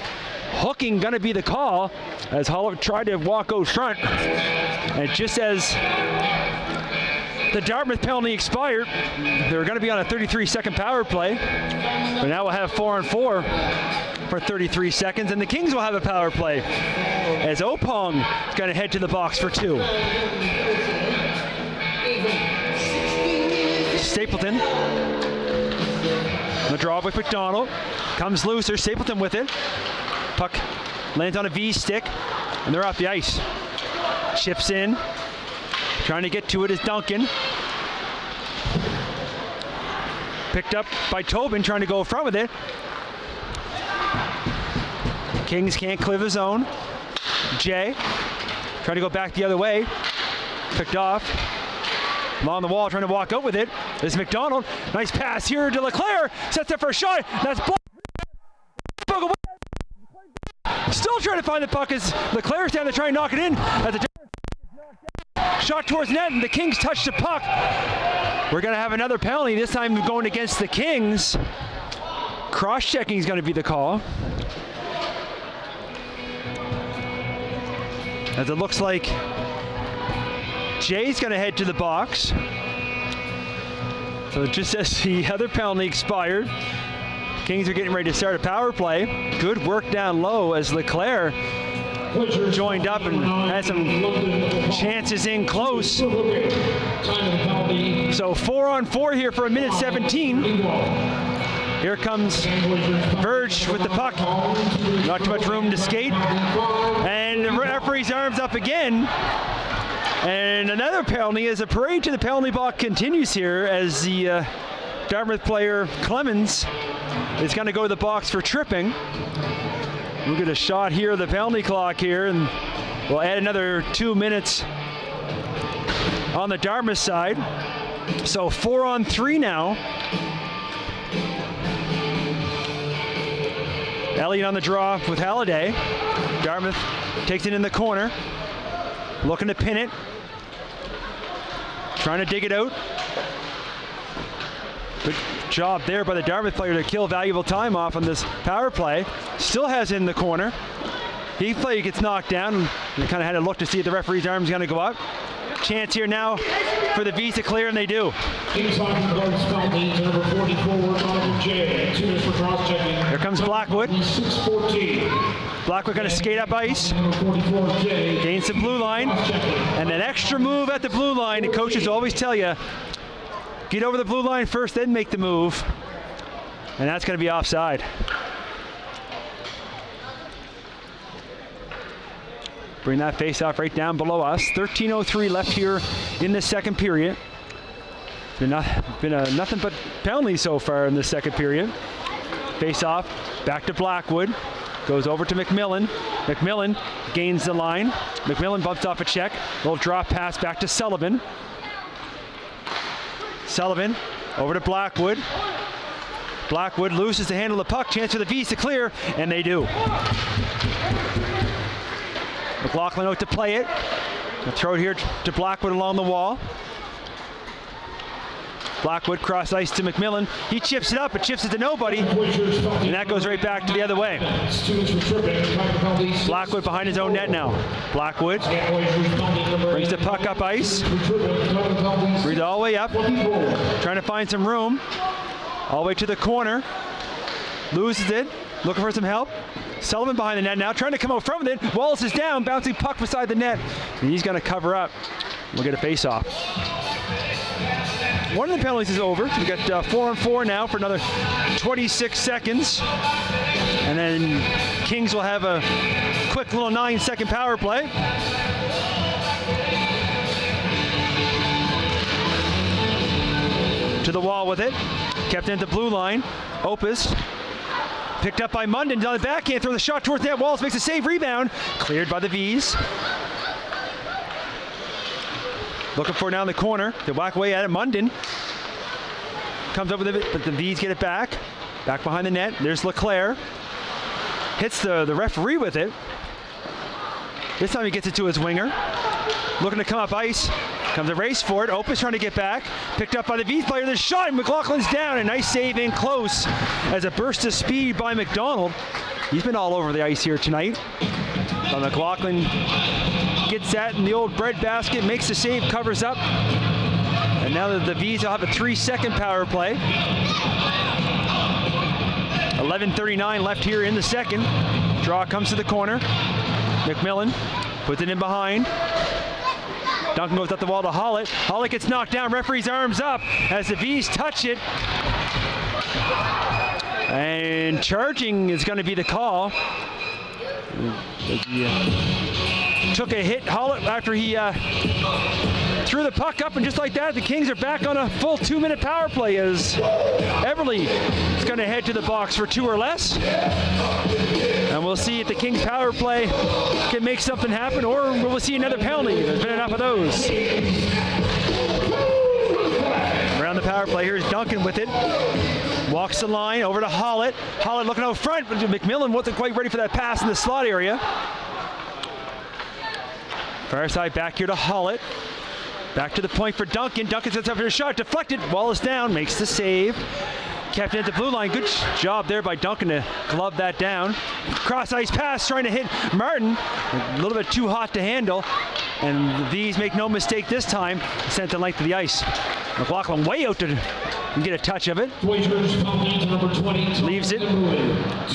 Hooking gonna be the call as Hollett tried to walk out front. And just as the Dartmouth penalty expired, they were going to be on a 33-second power play. But now we'll have 4-on-4 for 33 seconds, and the Kings will have a power play as Opong is going to head to the box for 2. Stapleton. The draw with McDonald. Comes looser. Stapleton with it. Puck lands on a V stick, and they're off the ice. Chips in. Trying to get to it is Duncan. Picked up by Tobin, trying to go front with it. Kings can't clear the zone. Jay trying to go back the other way. Picked off. Along the wall, trying to walk out with it. This is McDonald. Nice pass here to Leclerc. Sets up for a shot. That's blocked. Still trying to find the puck as Leclerc's down to try and knock it in. As the shot towards net, and the Kings touch the puck. We're going to have another penalty, this time going against the Kings. Cross-checking is going to be the call. As it looks like Jay's going to head to the box. So just as the other penalty expired, Kings are getting ready to start a power play. Good work down low as Leclerc joined up and had some chances in close. So 4-on-4 here for 1:17. Here comes Verge with the puck. Not too much room to skate. And the referee's arms up again. And another penalty as the parade to the penalty box continues here as the Dartmouth player Clemens is going to go to the box for tripping. We'll get a shot here of the penalty clock here, and we'll add another 2 minutes on the Dartmouth side. So 4-on-3 now. Elliott on the draw with Halliday. Dartmouth takes it in the corner, looking to pin it. Trying to dig it out. Good job there by the Dartmouth player to kill valuable time off on this power play. Still has it in the corner. He gets knocked down and kind of had a look to see if the referee's arm's going to go up. Chance here now for the V's to clear, and they do. Here comes Blackwood. Blackwood going to skate up ice. Gains the blue line. And an extra move at the blue line. The coaches always tell you, get over the blue line first, then make the move. And that's going to be offside. Bring that face-off right down below us. 13:03 left here in the second period. Been nothing but penalties so far in the second period. Face-off, back to Blackwood. Goes over to McMillan. McMillan gains the line. McMillan bumps off a check. Little drop pass back to Sullivan. Sullivan over to Blackwood. Blackwood loses the handle of the puck. Chance for the V's to clear, and they do. McLaughlin out to play it. They'll throw it here to Blackwood along the wall. Blackwood cross ice to McMillan. He chips it up, but chips it to nobody. And that goes right back to the other way. Blackwood behind his own net now. Blackwood brings the puck up ice. Brings it all the way up. Trying to find some room. All the way to the corner. Loses it. Looking for some help. Sullivan behind the net now, trying to come out from it. Wallace is down, bouncing puck beside the net. And he's going to cover up. We'll get a face-off. One of the penalties is over. So we got 4-on-4 now for another 26 seconds. And then Kings will have a quick little 9-second power play. To the wall with it. Kept into blue line. Opus. Picked up by Munden on the backhand, throw the shot towards net. Wallace makes a save, rebound. Cleared by the V's. Looking for it now in the corner. They whack away at it. Munden comes up with it, but the V's get it back. Back behind the net. There's LeClaire. Hits the referee with it. This time he gets it to his winger. Looking to come up ice. Comes a race for it. Opus trying to get back. Picked up by the V's player. There's a shot. McLaughlin's down. A nice save in close as a burst of speed by McDonald. He's been all over the ice here tonight. But McLaughlin gets that in the old bread basket. Makes the save. Covers up. And now that the V's will have a 3-second power play. 11:39 left here in the second. Draw comes to the corner. McMillan puts it in behind. Duncan goes up the wall to Hollett. Hollett gets knocked down. Referee's arms up as the V's touch it. And charging is going to be the call. Took a hit, Hollett, after he threw the puck up, and just like that, the Kings are back on a full 2-minute power play as Everly is going to head to the box for 2 or less. And we'll see if the Kings power play can make something happen, or we'll see another penalty. There's been enough of those. Around the power play, here's Duncan with it. Walks the line over to Hollett. Hollett looking out front, but McMillan wasn't quite ready for that pass in the slot area. Far side back here to Hollett. Back to the point for Duncan. Duncan sets up for a shot, deflected. Wallace down, makes the save. Kept it at the blue line. Good job there by Duncan to glove that down. Cross ice pass, trying to hit Martin. A little bit too hot to handle. And these make no mistake this time. Sent the length of the ice. McLaughlin way out to and get a touch of it. Voyageurs penalty to number 20. Leaves it.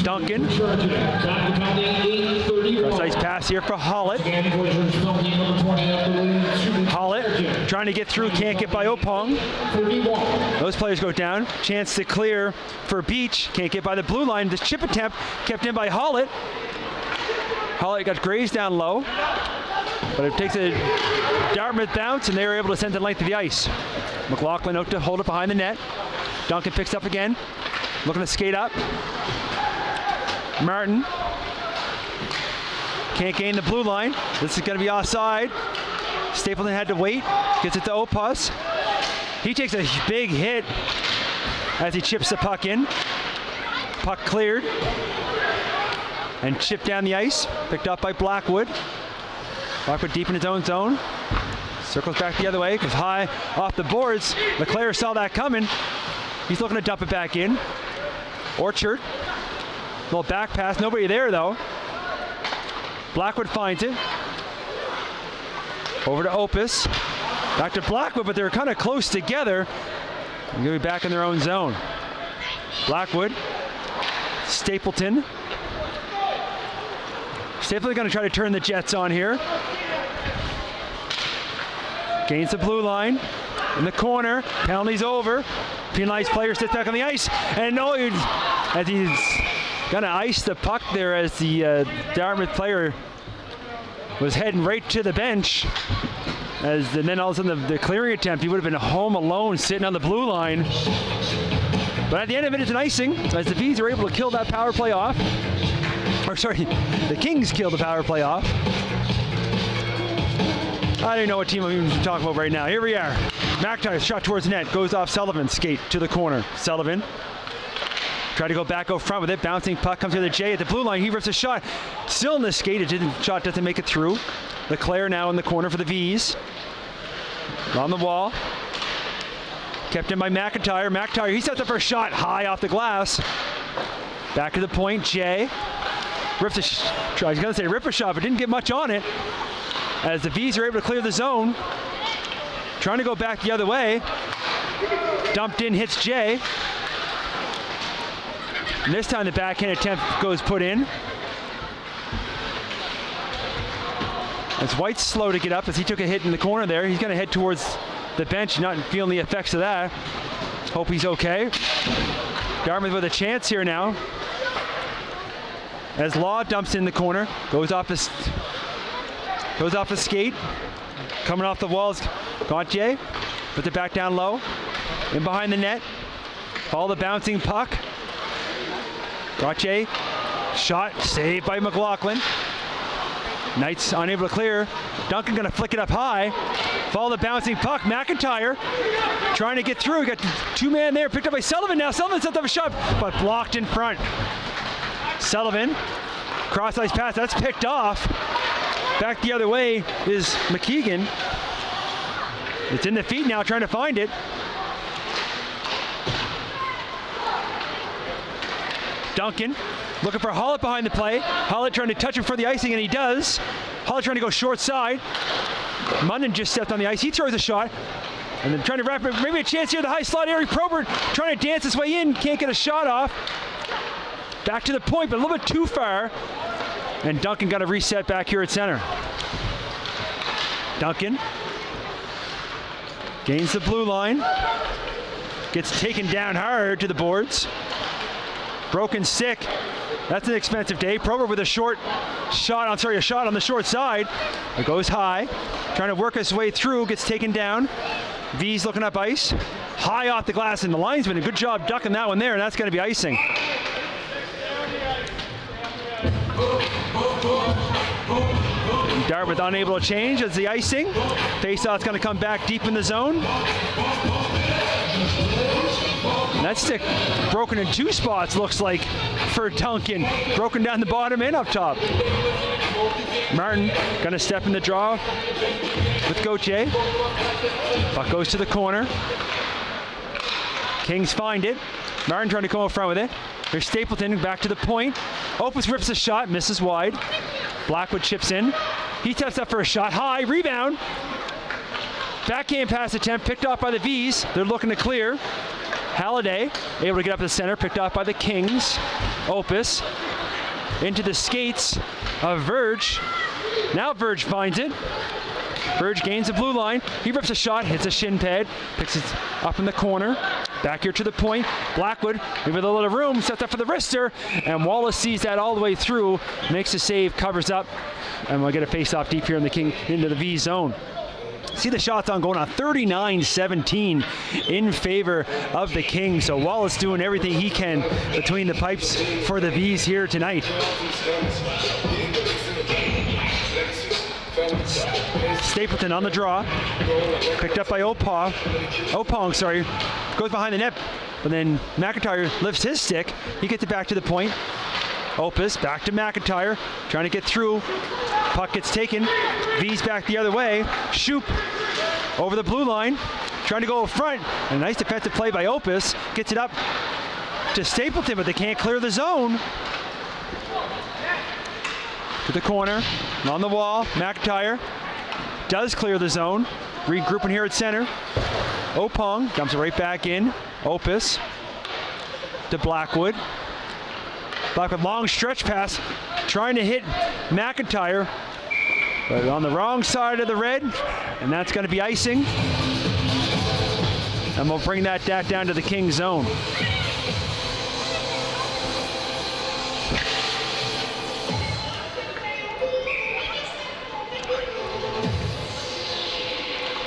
Duncan. Back to penalty 8:31. Cross ice pass here for Hollett. Again, Voyageurs penalty number 20 after lead. Hollett trying to get through, can't get by Opong. 31. Those players go down. Chance to clear for Beach. Can't get by the blue line. The chip attempt kept in by Hollett. Hollett got grazed down low, but it takes a Dartmouth bounce, and they were able to send the length of the ice. McLaughlin out to hold it behind the net. Duncan picks up again, looking to skate up. Martin can't gain the blue line. This is going to be offside. Stapleton had to wait. Gets it to Opus. He takes a big hit as he chips the puck in. Puck cleared and chipped down the ice. Picked up by Blackwood. Blackwood deep in his own zone. Circles back the other way, goes high off the boards. LeClaire saw that coming. He's looking to dump it back in. Orchard. Little back pass. Nobody there though. Blackwood finds it. Over to Opus. Back to Blackwood, but they're kind of close together. They're going to be back in their own zone. Blackwood. Stapleton. Stapleton going to try to turn the Jets on here. Gains the blue line. In the corner. Penalty's over. Penalized player sits back on the ice. And no, as he's going to ice the puck there as the Dartmouth player was heading right to the bench. And then all of a sudden the clearing attempt, he would have been home alone sitting on the blue line. But at the end of it, it's an icing as the Bees are able to kill that power play off. Or sorry, the Kings kill the power play off. I don't know what team I'm even talking about right now. Here we are. McIntyre shot towards the net, goes off Sullivan's skate to the corner. Sullivan tried to go back out front with it. Bouncing puck comes to the J at the blue line. He rips a shot. Still in the skate. Shot doesn't make it through. LeClaire now in the corner for the V's. On the wall. Kept in by McIntyre. McIntyre, he sets up for a shot high off the glass. Back to the point. Jay rips a I was going to say rip a shot, but didn't get much on it. As the V's are able to clear the zone. Trying to go back the other way. Dumped in, hits Jay. And this time the backhand attempt goes put in. As White's slow to get up as he took a hit in the corner there. He's going to head towards the bench, not feeling the effects of that. Hope he's okay. Dartmouth with a chance here now. As Law dumps in the corner, goes off the skate. Coming off the walls, Gauthier. Puts it back down low. In behind the net. Follow the bouncing puck. Gauthier. Shot saved by McLaughlin. Knights unable to clear. Duncan gonna flick it up high. Follow the bouncing puck. McIntyre trying to get through. Got two men there. Picked up by Sullivan now. Sullivan sets up a shot, but blocked in front. Sullivan. Cross ice pass. That's picked off. Back the other way is McKeegan. It's in the feet now, trying to find it. Duncan looking for Hollett behind the play. Hollett trying to touch him for the icing, and he does. Hollett trying to go short side. Munden just stepped on the ice. He throws a shot. And then trying to wrap it. Maybe a chance here. The high slot. Eric Probert trying to dance his way in. Can't get a shot off. Back to the point, but a little bit too far. And Duncan got a reset back here at center. Duncan gains the blue line. Gets taken down hard to the boards. Broken stick. That's an expensive day. Probert with a shot on the short side. It goes high. Trying to work his way through. Gets taken down. V's looking up ice. High off the glass, and the linesman, a good job ducking that one there, and that's going to be icing. Dartmouth unable to change as the icing. Face-off's going to come back deep in the zone. And that stick broken in two spots, looks like, for Duncan. Broken down the bottom and up top. Martin going to step in the draw with Gauthier. Puck goes to the corner. Kings find it. Martin trying to come up front with it. Here's Stapleton back to the point. Opus rips a shot, misses wide. Blackwood chips in. He steps up for a shot. High, rebound. Backhand pass attempt picked off by the V's. They're looking to clear. Halliday able to get up to the center, picked off by the Kings. Opus into the skates of Verge. Now Verge finds it. Verge gains the blue line. He rips a shot, hits a shin pad, picks it up in the corner. Back here to the point. Blackwood, with a little room, sets up for the wrister, and Wallace sees that all the way through, makes the save, covers up, and we'll get a face-off deep here in the King into the V zone. See the shots on going on 39-17 in favor of the Kings. So Wallace doing everything he can between the pipes for the V's here tonight. Stapleton on the draw, picked up by Opong, sorry, goes behind the net, but then McIntyre lifts his stick. He gets it back to the point. Opus back to McIntyre, trying to get through. Puck gets taken. V's back the other way. Shoop over the blue line, trying to go up front. A nice defensive play by Opus. Gets it up to Stapleton, but they can't clear the zone. To the corner, on the wall. McIntyre does clear the zone. Regrouping here at center. Opong dumps it right back in. Opus to Blackwood. Blackwood, long stretch pass, trying to hit McIntyre, but on the wrong side of the red, and that's going to be icing. And we'll bring that down to the King zone.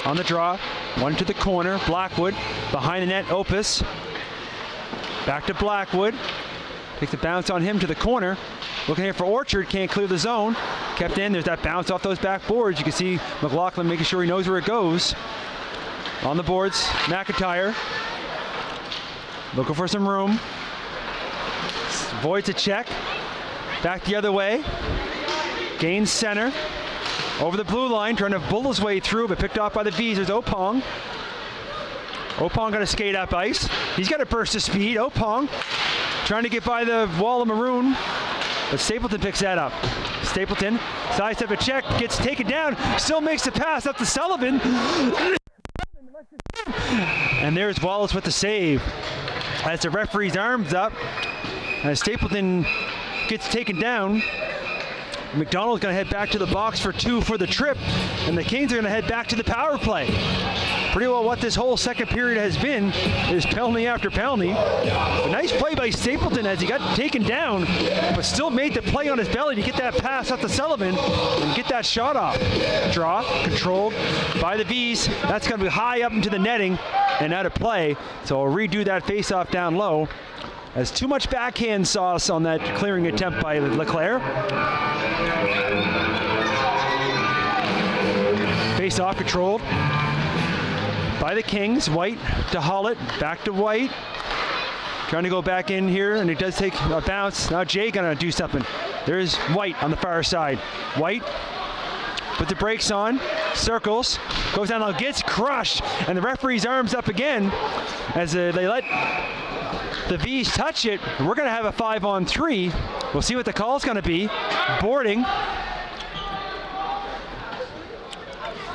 On the draw, one to the corner, Blackwood, behind the net, Opus. Back to Blackwood. Takes the bounce on him to the corner. Looking here for Orchard, can't clear the zone. Kept in, there's that bounce off those back boards. You can see McLaughlin making sure he knows where it goes. On the boards, McIntyre. Looking for some room. Avoids a check. Back the other way. Gains center. Over the blue line, trying to bull his way through, but picked off by the V's. There's Opong. Opong going to skate up ice. He's got a burst of speed. Opong trying to get by the wall of maroon, but Stapleton picks that up. Stapleton, sidestep a check, gets taken down, still makes the pass up to Sullivan. And there's Wallace with the save. As the referee's arms up, as Stapleton gets taken down, McDonald's going to head back to the box for 2 for the trip, and the Kings are going to head back to the power play. Pretty well what this whole second period has been is penalty after penalty. A nice play by Stapleton as he got taken down, but still made the play on his belly to get that pass up to Sullivan and get that shot off. Draw, controlled by the V's. That's going to be high up into the netting and out of play. So I'll redo that face-off down low. As too much backhand sauce on that clearing attempt by Leclerc. Face-off controlled by the Kings. White to Hollett, back to White. Trying to go back in here, and it does take a bounce. Now Jay gonna do something. There's White on the far side. White put the brakes on, circles, goes down, now gets crushed, and the referee's arms up again as they let the V's touch it. We're gonna have a 5-on-3. We'll see what the call's gonna be. Boarding.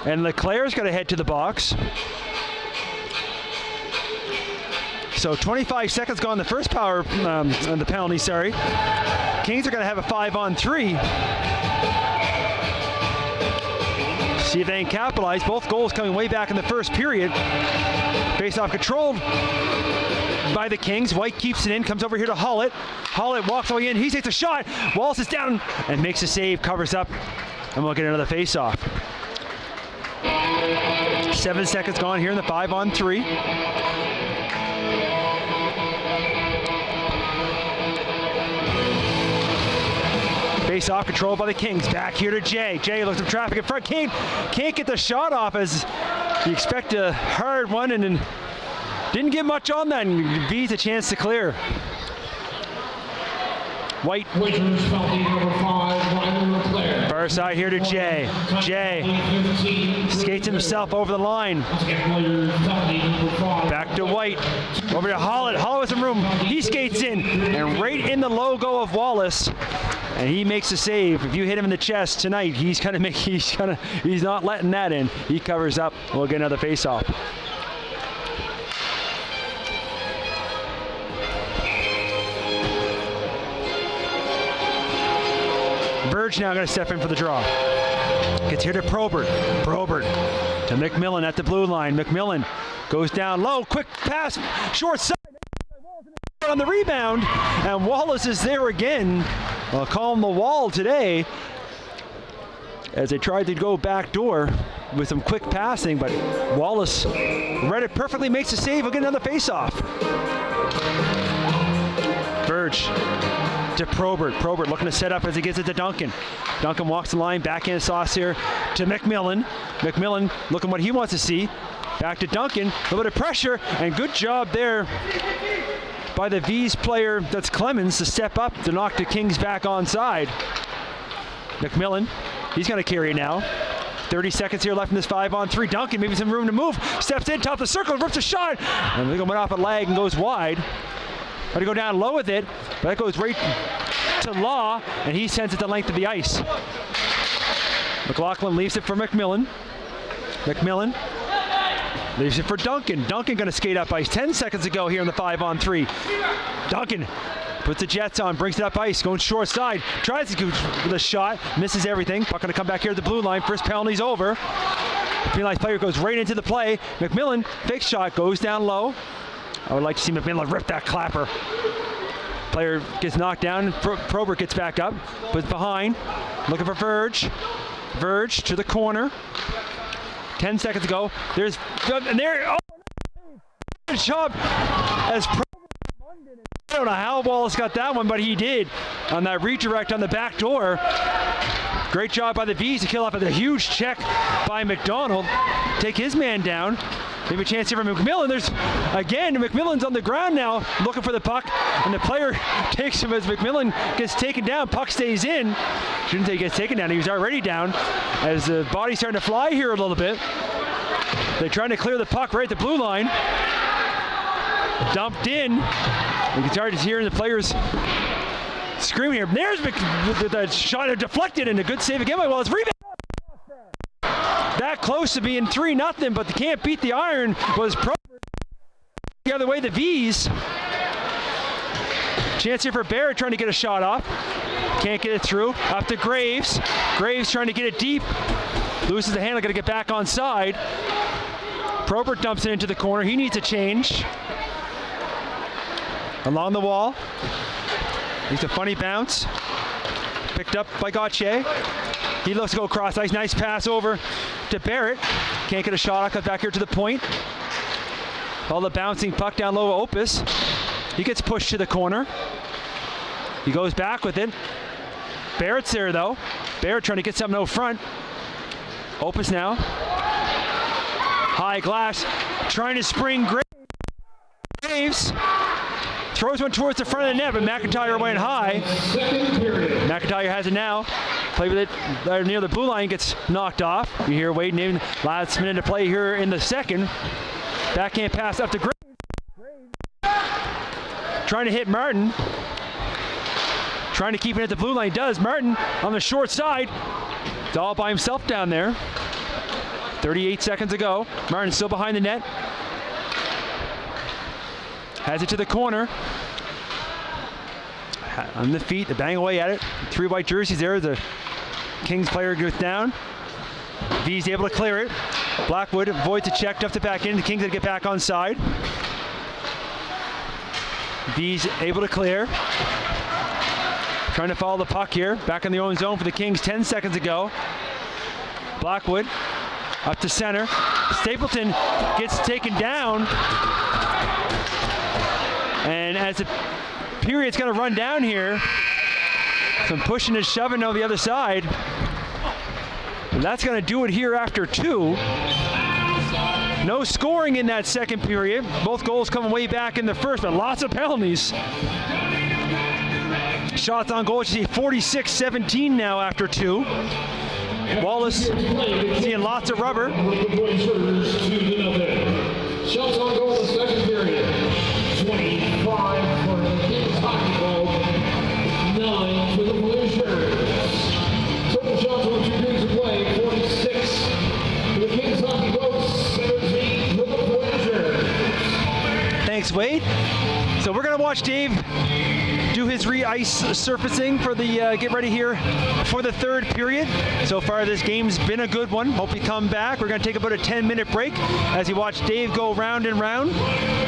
And Leclerc's gonna head to the box. So 25 seconds gone the first power, the penalty, sorry. Kings are gonna have a 5-on-3. See if they can capitalize. Both goals coming way back in the first period. Face-off controlled by the Kings. White keeps it in, comes over here to Hollett. Hollett walks away in, he takes a shot. Wallace is down and makes a save, covers up, and we'll get another face-off. 7 seconds gone here in the 5-on-3. Face-off controlled by the Kings. Back here to Jay. Jay looks at traffic in front. Can't get the shot off as you expect a hard one, and then didn't get much on that, and V's a chance to clear. White. Far side here to Jay. Jay skates himself over the line. Back to White. Over to Hollett. Hollett with some room. He skates in, and right in the logo of Wallace. And he makes a save. If you hit him in the chest tonight, he's not letting that in. He covers up. We'll get another face-off. Verge now going to step in for the draw. Gets here to Probert. Probert to McMillan at the blue line. McMillan goes down low. Quick pass. Short side. On the rebound. And Wallace is there again. I'll call him the wall today, as they tried to go back door with some quick passing, but Wallace read it perfectly, makes a save, again another face-off. Verge to Probert. Probert looking to set up as he gets it to Duncan. Duncan walks the line, backhand sauce here to McMillan. McMillan looking what he wants to see. Back to Duncan, a little bit of pressure, and good job there by the V's player, that's Clemens, to step up to knock the Kings back onside. McMillan, he's going to carry it now. 30 seconds here left in this 5-on-3. Duncan, maybe some room to move. Steps in, top of the circle, rips a shot. And they went off a leg and goes wide. Got to go down low with it, but that goes right to Law, and he sends it the length of the ice. McLaughlin leaves it for McMillan. McMillan leaves it for Duncan. Duncan going to skate up ice. 10 seconds to go here in the 5-on-3. Duncan puts the Jets on, brings it up ice, going short side, tries to go with a shot, misses everything. Puck going to come back here to the blue line. First penalty's over. The penalized player goes right into the play. McMillan, fake shot, goes down low. I would like to see McMillan rip that clapper. Player gets knocked down. Probert gets back up, puts behind, looking for Verge. Verge to the corner. 10 seconds ago. There's, and there, oh, good job as I don't know how Wallace got that one, but he did on that redirect on the back door. Great job by the V's to kill off a huge check by McDonald. Take his man down. Maybe a chance here for McMillan. There's, again, McMillan's on the ground now looking for the puck, and the player takes him as McMillan gets taken down. Puck stays in. Shouldn't say he gets taken down. He was already down. As the body's starting to fly here a little bit. They're trying to clear the puck right at the blue line. Dumped in. You can start hearing the players screaming here. There's the shot deflected, and a good save again by Wallace. Rebound. That close to being 3-0, but they can't beat the iron. Was the other way, the V's. Chance here for Barrett trying to get a shot off. Can't get it through. Up to Graves. Graves trying to get it deep. Loses the handle, got to get back on side. Probert dumps it into the corner. He needs a change. Along the wall. He's a funny bounce. Picked up by Gauthier. He looks to go across ice. Nice pass over to Barrett. Can't get a shot off. Cut back here to the point. All the bouncing puck down low. Opus. He gets pushed to the corner. He goes back with it. Barrett's there though. Barrett trying to get something out front. Opus now. High glass. Trying to spring Graves. Throws one towards the front of the net, but McIntyre went high. McIntyre has it now. Play with it near the blue line, gets knocked off. You hear Wade in last minute to play here in the second. Backhand pass up to Graves. Trying to hit Martin. Trying to keep it at the blue line. Does. Martin on the short side. It's all by himself down there. 38 seconds ago. Martin still behind the net. Has it to the corner. On the feet, they bang away at it. 3 white jerseys there. The Kings player goes down. V's able to clear it. Blackwood avoids a check, dumped it back in. The Kings had to get back on side. V's able to clear. Trying to follow the puck here. Back in the own zone for the Kings 10 seconds ago. Blackwood up to center. Stapleton gets taken down. And as the period's going to run down here, some pushing and shoving on the other side. And that's going to do it here after 2. No scoring in that second period. Both goals coming way back in the first, but lots of penalties. Shots on goal, you see 46-17 now after 2. Wallace seeing lots of rubber. Shots on goal in the second period. 25 for the Kings Hockey Club, 9 for the Blue Shirts. Total shots on 2 games of play, 46 for the Kings Hockey Club, 17 for the Blue Shirts. Thanks, Wade. So we're going to watch Dave do his re-ice surfacing for the get ready here for the third period. So far this game's been a good one. Hope you come back. We're going to take about a 10-minute break as you watch Dave go round and round.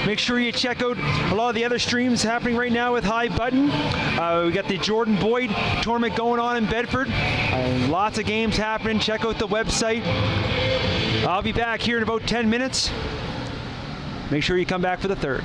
Make sure you check out a lot of the other streams happening right now with High Button. We got the Jordan Boyd tournament going on in Bedford. Lots of games happening. Check out the website. I'll be back here in about 10 minutes. Make sure you come back for the third.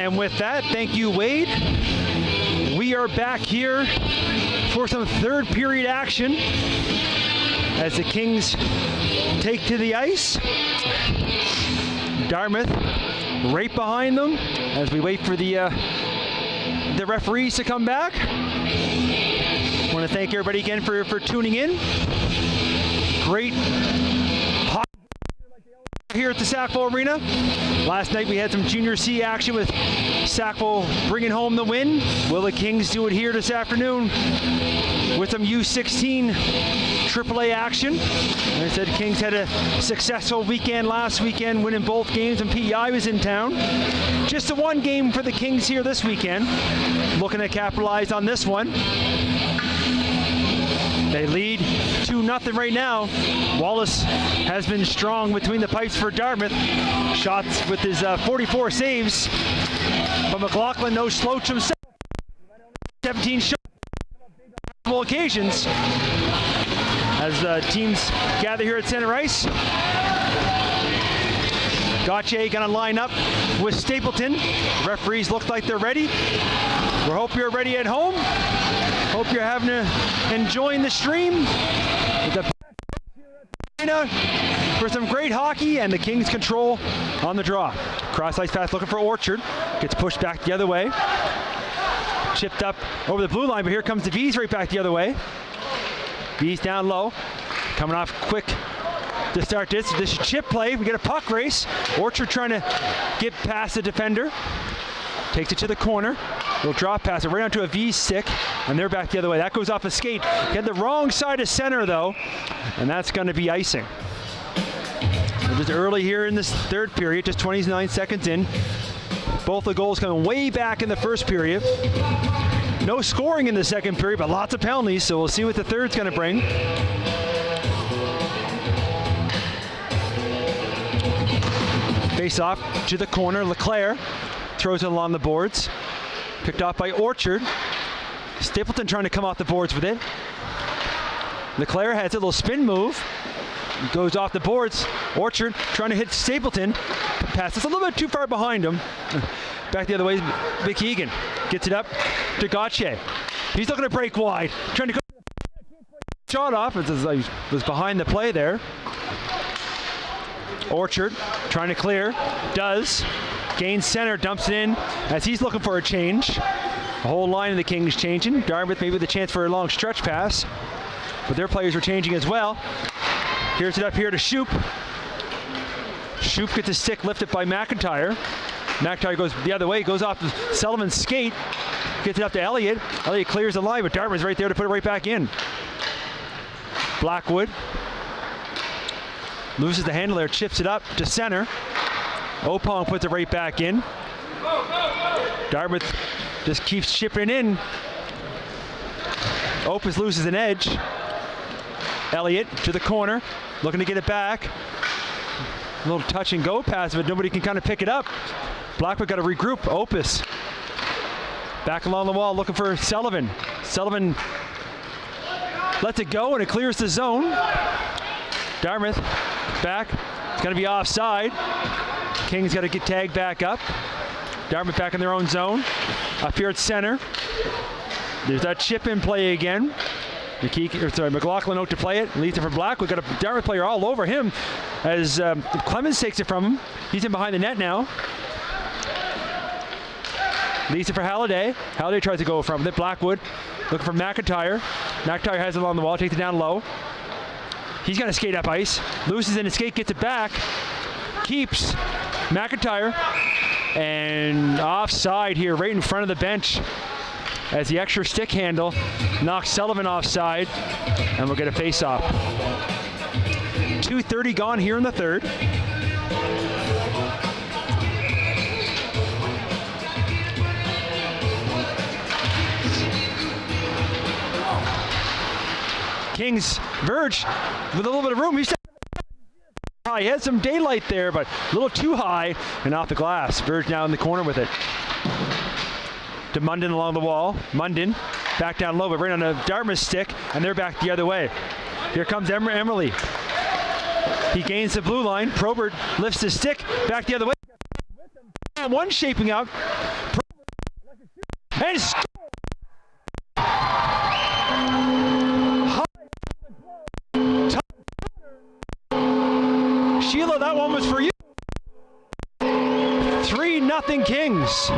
And with that, thank you, Wade. We are back here for some third period action as the Kings take to the ice. Dartmouth right behind them as we wait for the referees to come back. I want to thank everybody again for tuning in. Great hockey here at the Sackville Arena. Last night we had some Junior C action with Sackville bringing home the win. Will the Kings do it here this afternoon with some U16 AAA action? And I said Kings had a successful weekend last weekend, winning both games, and PEI was in town. Just the one game for the Kings here this weekend. Looking to capitalize on this one. They lead 2-0 right now. Wallace has been strong between the pipes for Dartmouth. Shots with his 44 saves. But McLaughlin, no slouch himself. 17 shots on multiple occasions. As the teams gather here at center ice. Gauthier gonna line up with Stapleton. Referees look like they're ready. We hope you're ready at home. Hope you're enjoying the stream. For some great hockey, and the Kings control on the draw. Cross ice pass looking for Orchard. Gets pushed back the other way. Chipped up over the blue line, but here comes the V's right back the other way. V's down low. Coming off quick to start this. This is chip play. We get a puck race. Orchard trying to get past the defender. Takes it to the corner. Little drop pass right onto a V stick, and they're back the other way. That goes off a skate. Get the wrong side of center though, and that's going to be icing. We're just early here in this third period, just 29 seconds in. Both the goals coming way back in the first period. No scoring in the second period, but lots of penalties, so we'll see what the third's going to bring. Face off to the corner. Leclerc throws it along the boards. Picked off by Orchard. Stapleton trying to come off the boards with it. Leclerc has a little spin move. Goes off the boards. Orchard trying to hit Stapleton. Passes a little bit too far behind him. Back the other way, McKeegan gets it up to Gauthier. He's looking to break wide. Trying to go shot off. It was behind the play there. Orchard trying to clear. Does. Gains center, dumps it in as he's looking for a change. The whole line of the Kings changing. Dartmouth maybe with a chance for a long stretch pass, but their players are changing as well. Here's it up here to Shoup. Shoup gets a stick lifted by McIntyre. McIntyre goes the other way, goes off Sullivan's skate, gets it up to Elliott. Elliott clears the line, but Dartmouth's right there to put it right back in. Blackwood loses the handle there, chips it up to center. Opong puts it right back in. Dartmouth just keeps chipping in. Opus loses an edge. Elliott to the corner, looking to get it back. A little touch and go pass, but nobody can kind of pick it up. Blackwood got to regroup. Opus back along the wall, looking for Sullivan. Sullivan lets it go, and it clears the zone. Dartmouth back. It's going to be offside. Kings got to get tagged back up. Dartmouth back in their own zone. Up here at center. There's that chip in play again. McLaughlin out to play it. Leads it for Black. We've got a Dartmouth player all over him as Clemens takes it from him. He's in behind the net now. Leads it for Halliday. Halliday tries to go from it. Blackwood looking for McIntyre. McIntyre has it along the wall. Takes it down low. He's going to skate up ice. Loses in his skate. Gets it back. Keeps McIntyre, and offside here right in front of the bench as the extra stick handle knocks Sullivan offside, and we'll get a face-off. 2:30 gone here in the third. Kings verge with a little bit of room. He had some daylight there, but a little too high and off the glass. Verge now in the corner with it. To Munden along the wall. Munden back down low, but right on a Dartmouth stick, and they're back the other way. Here comes Emerly. He gains the blue line. Probert lifts his stick back the other way. one shaping up. And Sheila, that one was for you. 3-0 Kings.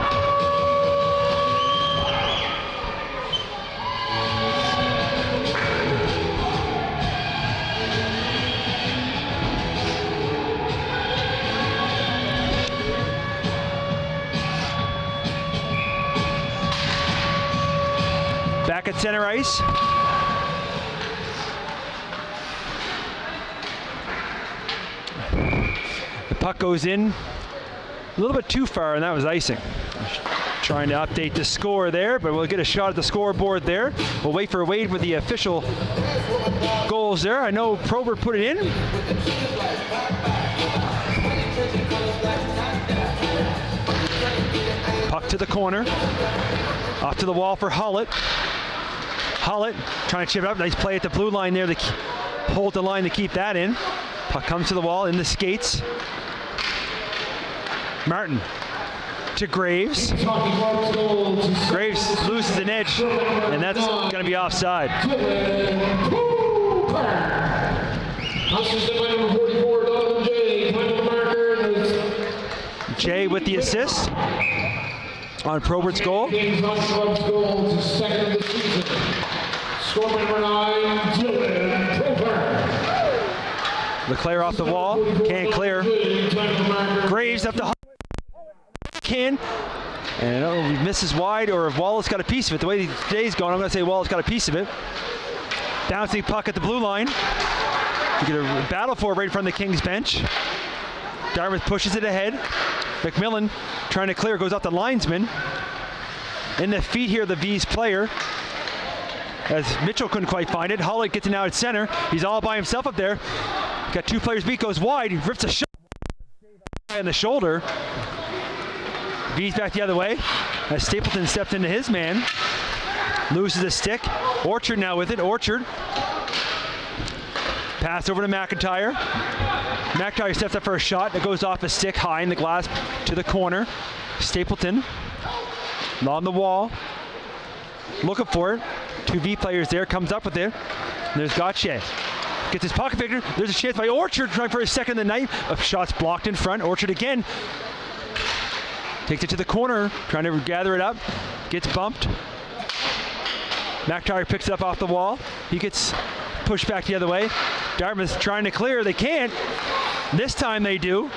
Back at center ice. The puck goes in a little bit too far, and that was icing. Trying to update the score there, but we'll get a shot at the scoreboard there. We'll wait for Wade with the official goals there. I know Probert put it in. Puck to the corner. Off to the wall for Hullett. Hullett trying to chip it up. Nice play at the blue line there to hold the line to keep that in. Puck comes to the wall in the skates. Martin to Graves. Graves loses an edge, and that's going to be offside. Jay with the assist on Probert's goal. Second of the season. Score number 9, Dylan Probert. LeClaire off the wall, can't clear. Graves up the can, and I don't know if he misses wide or if Wallace got a piece of it. The way today's going, I'm going to say Wallace got a piece of it. Bouncing puck at the blue line. You get a battle for it right in front of the Kings bench. Dartmouth pushes it ahead. McMillan trying to clear, goes off the linesman. In the feet here, the V's player. As Mitchell couldn't quite find it. Hullett gets it now at center. He's all by himself up there. Got two players beat, goes wide. He rips a shot in the shoulder. V's back the other way as Stapleton steps into his man. Loses a stick. Orchard now with it. Orchard. Pass over to McIntyre. McIntyre steps up for a shot that goes off a stick high in the glass to the corner. Stapleton on the wall. Looking for it. Two V players there. Comes up with it. And there's Gauthier. Gets his pocket picker. There's a chance by Orchard trying for his second of the night. A shot's blocked in front. Orchard again. Takes it to the corner. Trying to gather it up. Gets bumped. McIntyre picks it up off the wall. He gets pushed back the other way. Dartmouth trying to clear. They can't. This time they do.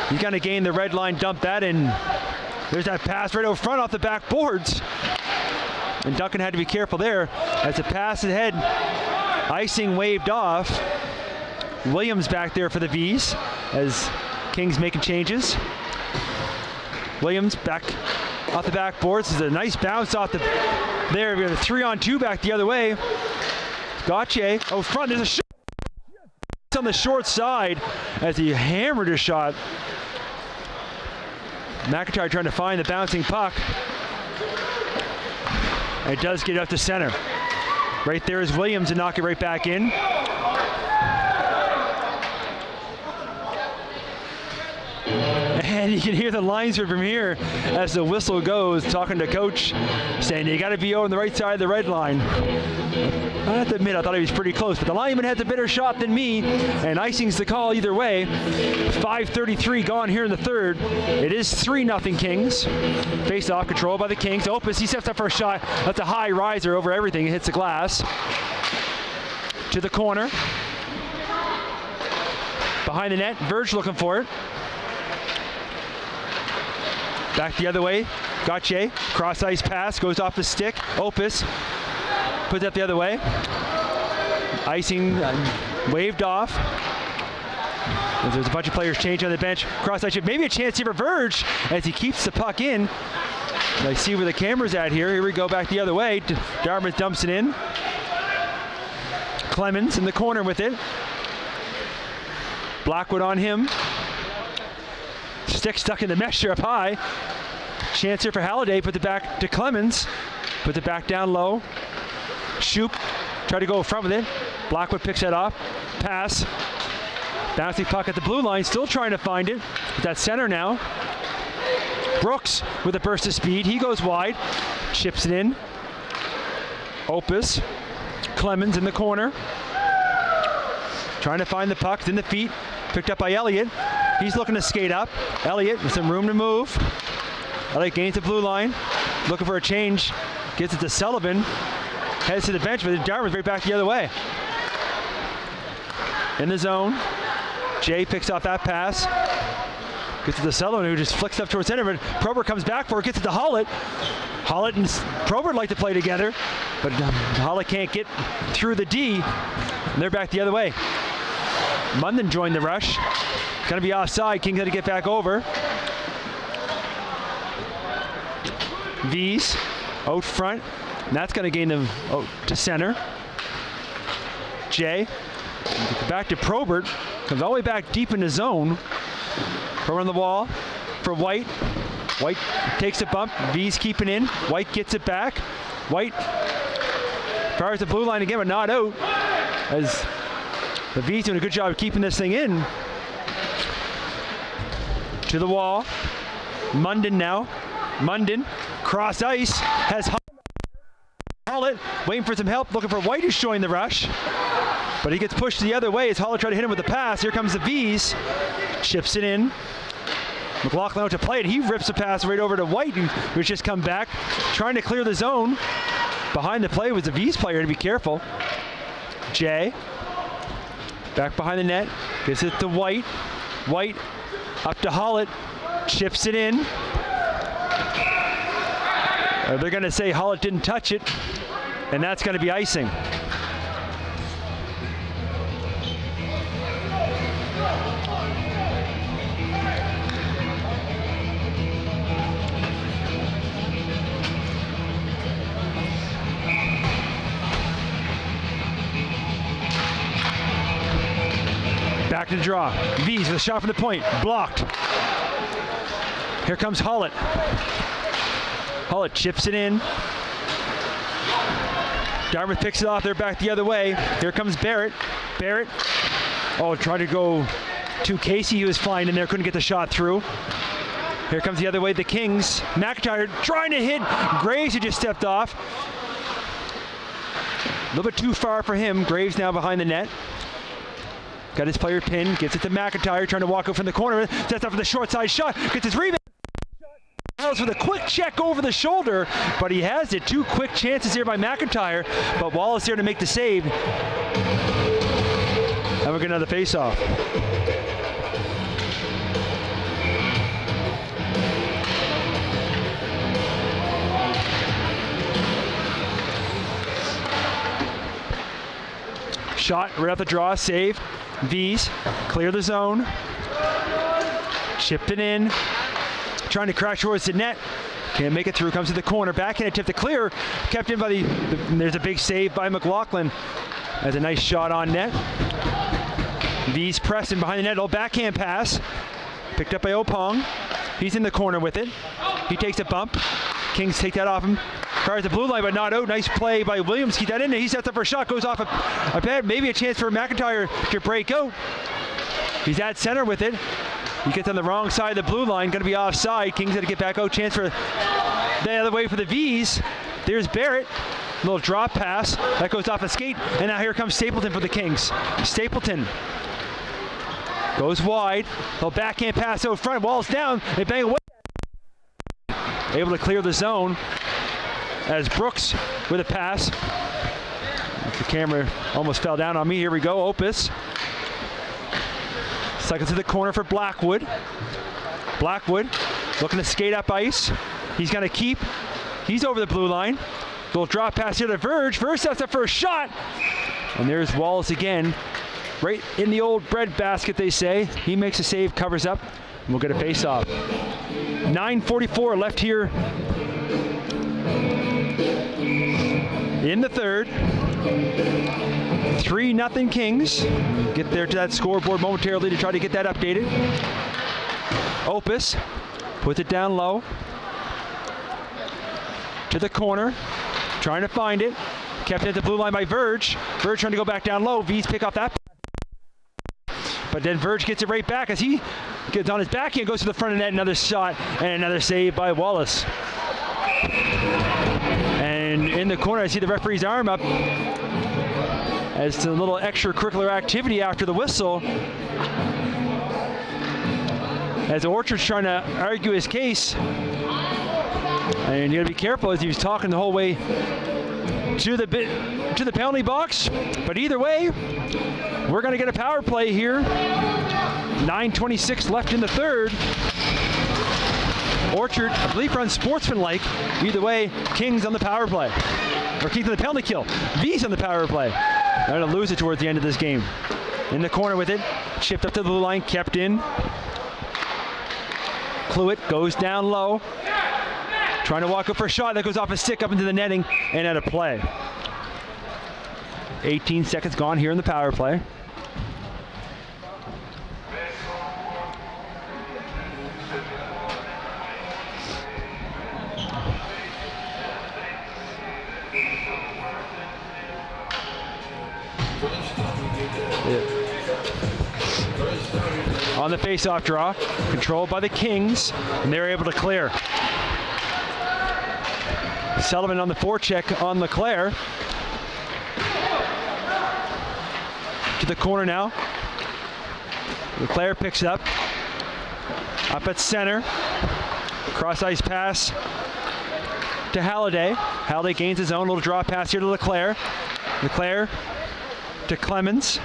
He's going to gain the red line, dump that in. There's that pass right over front off the back boards. And Duncan had to be careful there as the pass ahead. Icing waved off. Williams back there for the V's as Kings making changes. Williams back off the back boards. This is a nice bounce off the there. We have a 3-on-2 back the other way. Gauthier, oh front, there's a shot on the short side as he hammered a shot. McIntyre trying to find the bouncing puck. It does get up to center. Right there is Williams to knock it right back in. And you can hear the linesman from here as the whistle goes, talking to coach, saying you got to be on the right side of the red line. I have to admit, I thought he was pretty close, but the lineman had the better shot than me, and icing's the call either way. 5:33 gone here in the third. It is 3-0 Kings. Face off, control by the Kings. Opus, he steps up for a shot. That's a high riser over everything. It hits the glass. To the corner. Behind the net, Verge looking for it. Back the other way, Gauthier, cross ice pass, goes off the stick. Opus puts it the other way. Icing waved off. There's a bunch of players changing on the bench. Cross ice, maybe a chance here for Verge as he keeps the puck in. I see where the camera's at here. Here we go back the other way. Dartmouth dumps it in. Clemens in the corner with it. Blackwood on him. Stick stuck in the mesh here up high. Chance here for Halliday. Puts it back to Clemens. Puts it back down low. Shoop tried to go front with it. Blackwood picks that off. Pass. Bouncing puck at the blue line, still trying to find it. That's center now. Brooks with a burst of speed. He goes wide, chips it in. Opus, Clemens in the corner. Trying to find the puck. It's in the feet. Picked up by Elliott. He's looking to skate up. Elliott with some room to move. Elliott gains the blue line. Looking for a change. Gets it to Sullivan. Heads to the bench, but Dartmouth right back the other way. In the zone. Jay picks off that pass. Gets it to Sullivan, who just flicks up towards center, but Probert comes back for it, gets it to Hollett. Hollett and Probert like to play together, but Hollett can't get through the D, and they're back the other way. Munden joined the rush. Gonna be offside, King's gonna get back over. V's out front, and that's gonna gain them out to center. Jay, back to Probert, comes all the way back deep in the zone. Probert on the wall for White. White takes a bump, V's keeping in. White gets it back. White fires the blue line again, but not out. As the V's doing a good job of keeping this thing in. To the wall. Munden now. Munden, cross ice, has Hollett waiting for some help, looking for White, who's showing the rush. But he gets pushed the other way as Hollett tried to hit him with the pass. Here comes the V's. Chips it in. McLaughlin out to play it. He rips the pass right over to White, who's just come back, trying to clear the zone. Behind the play was the V's player, to be careful. Jay, back behind the net, gives it to White. White up to Hollett, chips it in. They're going to say Hollett didn't touch it, and that's going to be icing. Back to the draw. V's with a shot from the point. Blocked. Here comes Hollett. Hollett chips it in. Dartmouth picks it off. They're back the other way. Here comes Barrett. Barrett. Oh, tried to go to Casey. He was flying in there. Couldn't get the shot through. Here comes the other way. The Kings. McIntyre trying to hit Graves, who just stepped off. A little bit too far for him. Graves now behind the net. Got his player pinned, gets it to McIntyre, trying to walk out from the corner, sets up for the short side shot, gets his rebound. With a quick check over the shoulder, but he has it. Two quick chances here by McIntyre, but Wallace there to make the save. And we're getting another face-off. Shot right off the draw, save. V's clear the zone. Chipped it in. Trying to crash towards the net. Can't make it through. Comes to the corner. Backhand attempt to clear. Kept in by there's a big save by McLaughlin. That's a nice shot on net. V's pressing behind the net. Old backhand pass. Picked up by Opong. He's in the corner with it. He takes a bump. Kings take that off him. Fires the blue line, but not out. Nice play by Williams. Keep that in there. He sets up for a shot. Goes off a pad. Maybe a chance for McIntyre to break out. He's at center with it. He gets on the wrong side of the blue line. Going to be offside. Kings got to get back out. Chance for the other way for the V's. There's Barrett. Little drop pass. That goes off a skate. And now here comes Stapleton for the Kings. Stapleton goes wide. Little backhand pass out front. Wall's down. They bang away. Able to clear the zone. As Brooks with a pass. The camera almost fell down on me. Here we go. Opus. Second to the corner for Blackwood. Blackwood looking to skate up ice. He's going to keep. He's over the blue line. Little drop pass here to Verge. Verge sets up for a shot. And there's Wallace again. Right in the old bread basket, they say. He makes a save, covers up, and we'll get a face-off. 9:44 left here in the third. 3-0 Kings. Get there to that scoreboard momentarily to try to get that updated. Opus puts it down low. To the corner. Trying to find it. Kept at the blue line by Verge. Verge trying to go back down low. V's pick off that. But then Verge gets it right back as he gets on his backhand, goes to the front of the net, another shot, and another save by Wallace. And in the corner, I see the referee's arm up as to a little extracurricular activity after the whistle. As Orchard's trying to argue his case. And you gotta be careful as he was talking the whole way to the penalty box. But either way, we're gonna get a power play here. 9:26 left in the third. Orchard, I believe, runs sportsmanlike. Either way, Kings on the power play. Or Kings on the penalty kill. V's on the power play. They're going to lose it towards the end of this game. In the corner with it. Chipped up to the blue line. Kept in. Cluett goes down low. Trying to walk up for a shot. That goes off his stick up into the netting and out of play. 18 seconds gone here in the power play. On the face-off draw, controlled by the Kings, and they're able to clear. Sullivan on the forecheck on Leclerc. To the corner now. Leclerc picks it up. Up at center. Cross-ice pass to Halliday. Halliday gains his own little draw pass here to Leclerc. Leclerc to Clemens.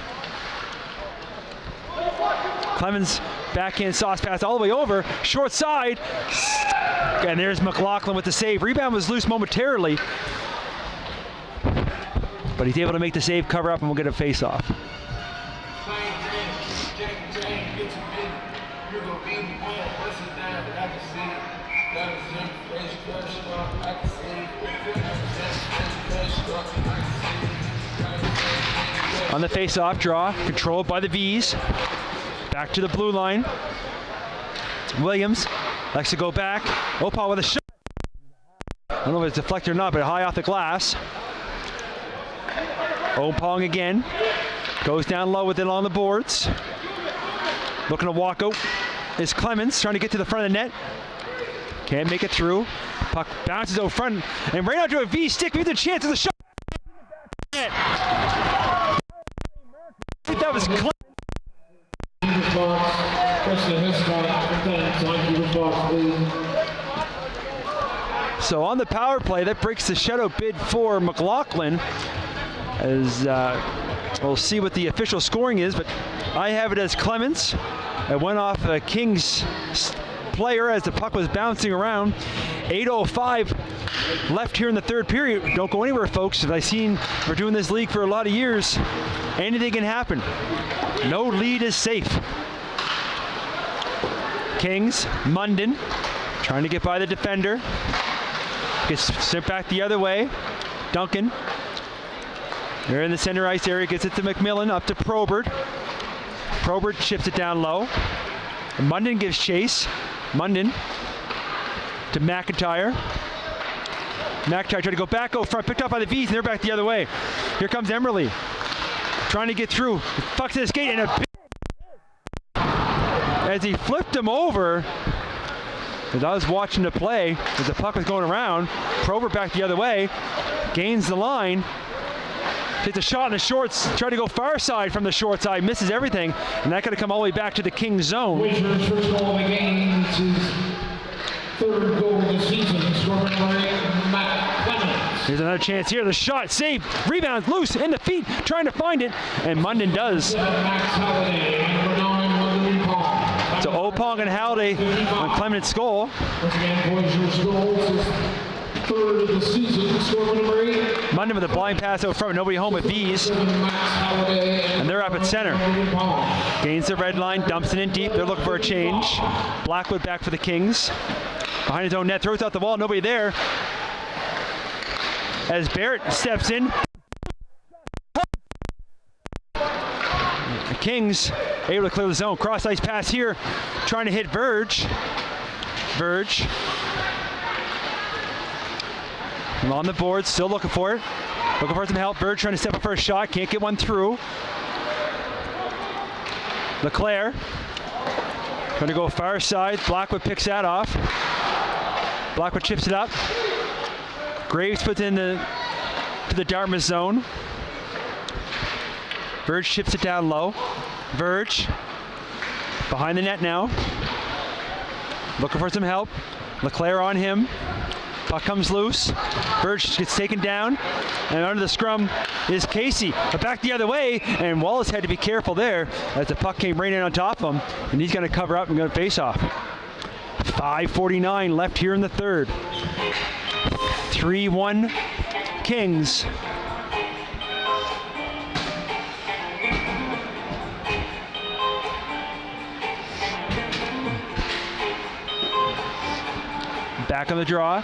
Clemens backhand sauce pass all the way over, short side, and there's McLaughlin with the save. Rebound was loose momentarily, but he's able to make the save, cover up, and we'll get a face-off. On the face-off draw, controlled by the V's. Back to the blue line. Williams likes to go back. Opal with a shot. I don't know if it's deflected or not, but high off the glass. Opal again. Goes down low with it on the boards. Looking to walk out is Clemens, trying to get to the front of the net. Can't make it through. Puck bounces out front and right out to a V stick. We have the chance of the shot. That was Clemens. So on the power play, that breaks the shutout bid for McLaughlin. As we'll see what the official scoring is, but I have it as Clemens. It went off a Kings player as the puck was bouncing around. 8:05 left here in the third period. Don't go anywhere, folks. As I've seen, we're doing this league for a lot of years. Anything can happen. No lead is safe. Kings, Munden, trying to get by the defender. Gets sent back the other way. Duncan. They're in the center ice area, gets it to McMillan, up to Probert. Probert chips it down low. And Munden gives chase. Munden to McIntyre. McIntyre trying to go back, go front, picked up by the V's, and they're back the other way. Here comes Emerly. Trying to get through. Fucks to the skate and as he flipped him over, as I was watching the play, as the puck was going around, Probert back the other way, gains the line, takes a shot in the shorts, tried to go far side from the short side, misses everything, and that could have come all the way back to the Kings zone. Wagers first goal of the game. It's his third goal of the season, scoring by Matt Clemens. Here's another chance here. The shot, save, rebounds, loose, in the feet, trying to find it, and Munden does. Max Halliday, number 9, London Pong. So Opong and Halliday on Clemens' goal. Once again, Voyager's goals, his third of the season, scoring number 8. Munden with a blind pass out front, nobody home with these. And they're up at center. Gains the red line, dumps it in deep. They're looking for a change. Blackwood back for the Kings. Behind his own net, throws out the wall, nobody there. As Barrett steps in. The Kings able to clear the zone. Cross ice pass here, trying to hit Verge. Verge. On the board, still looking for it. Looking for some help. Verge trying to step up for a shot, can't get one through. LeClaire going to go far side. Blackwood picks that off. Blackwood chips it up. Graves puts it to the Dartmouth zone. Verge chips it down low. Verge behind the net now. Looking for some help. LeClaire on him. Puck comes loose. Verge gets taken down. And under the scrum is Casey. But back the other way. And Wallace had to be careful there as the puck came right in on top of him. And he's going to cover up and going to face off. 5:49 left here in the third. 3-1 Kings. Back on the draw.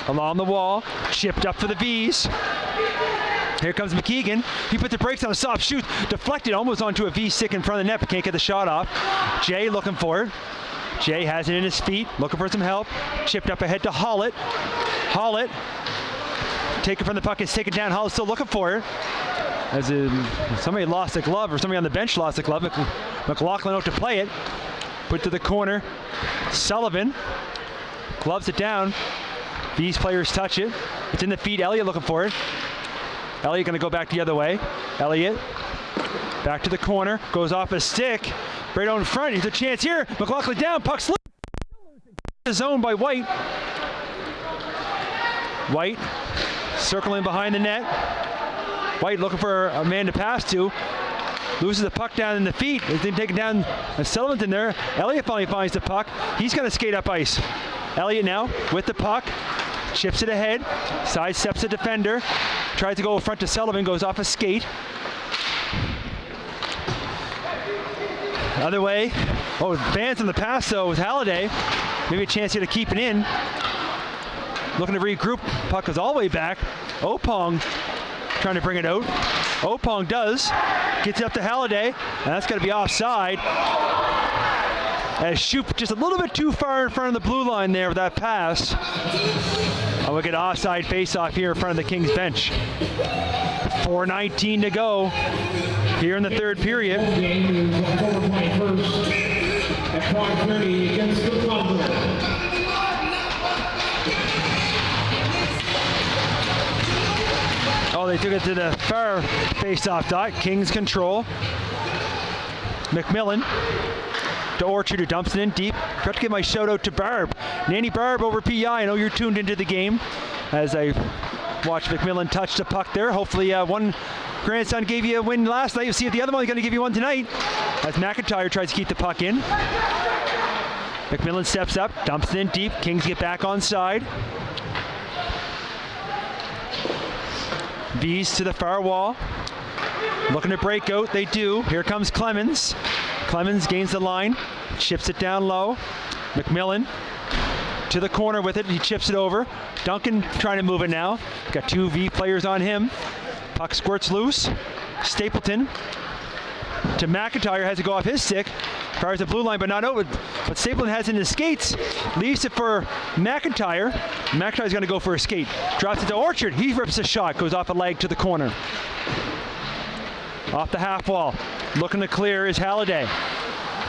Along the wall. Chipped up for the V's. Here comes McKeegan. He put the brakes on a soft shoot. Deflected almost onto a V stick in front of the net, but can't get the shot off. Jay looking for it. Jay has it in his feet. Looking for some help. Chipped up ahead to Hollett. Hollett. Taken from the puck. Is taken down. Hollett still looking for it. As somebody lost a glove, or somebody on the bench lost a glove. McLaughlin out to play it. Put to the corner. Sullivan gloves it down. These players touch it. It's in the feet. Elliott looking for it. Elliott going to go back the other way. Elliott back to the corner. Goes off a stick. Right out in front. Here's a chance here. McLaughlin down. Puck slipped. The zone by White. White circling behind the net. White looking for a man to pass to. Loses the puck down in the feet. He's been taken down. Sullivan's in there. Elliott finally finds the puck. He's going to skate up ice. Elliott now with the puck. Chips it ahead. Sidesteps the defender. Tries to go in front to Sullivan. Goes off a skate. Other way. Oh, fans on the pass though with Halliday. Maybe a chance here to keep it in. Looking to regroup. Puck goes all the way back. Opong trying to bring it out. Opong does. Gets it up to Halliday. And that's going to be offside. As Shoup just a little bit too far in front of the blue line there with that pass. And we'll get offside face-off here in front of the Kings bench. 4:19 to go here in the third period. Game is October 21st at 5:30 against the Thunder. Oh, they took it to the far face-off dot. Kings control. McMillan to Orchard, who dumps it in deep. Got to give my shout out to Barb. Nanny Barb over PI. I know you're tuned into the game as I watch McMillan touch the puck there. Hopefully one grandson gave you a win last night. You'll see if the other one's going to give you one tonight as McIntyre tries to keep the puck in. McMillan steps up, dumps it in deep. Kings get back on side. V's to the far wall. Looking to break out. They do. Here comes Clemens. Clemens gains the line. Chips it down low. McMillan to the corner with it. He chips it over. Duncan trying to move it now. Got two V players on him. Puck squirts loose. Stapleton to McIntyre. Has to go off his stick. Fires the blue line, but not over. But Stapleton has it in his skates. Leaves it for McIntyre. McIntyre's going to go for a skate. Drops it to Orchard. He rips a shot. Goes off a leg to the corner. Off the half wall. Looking to clear is Halliday.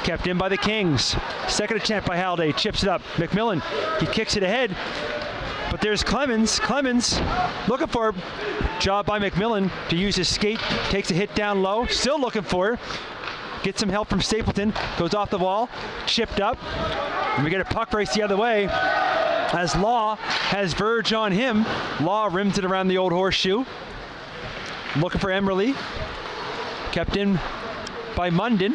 Kept in by the Kings. Second attempt by Halliday. Chips it up. McMillan. He kicks it ahead. But there's Clemens. Clemens looking for a job by McMillan to use his skate. Takes a hit down low. Still looking for it. Gets some help from Stapleton. Goes off the wall. Chipped up. And we get a puck race the other way as Law has Verge on him. Law rims it around the old horseshoe. Looking for Emerly. Kept in by Munden.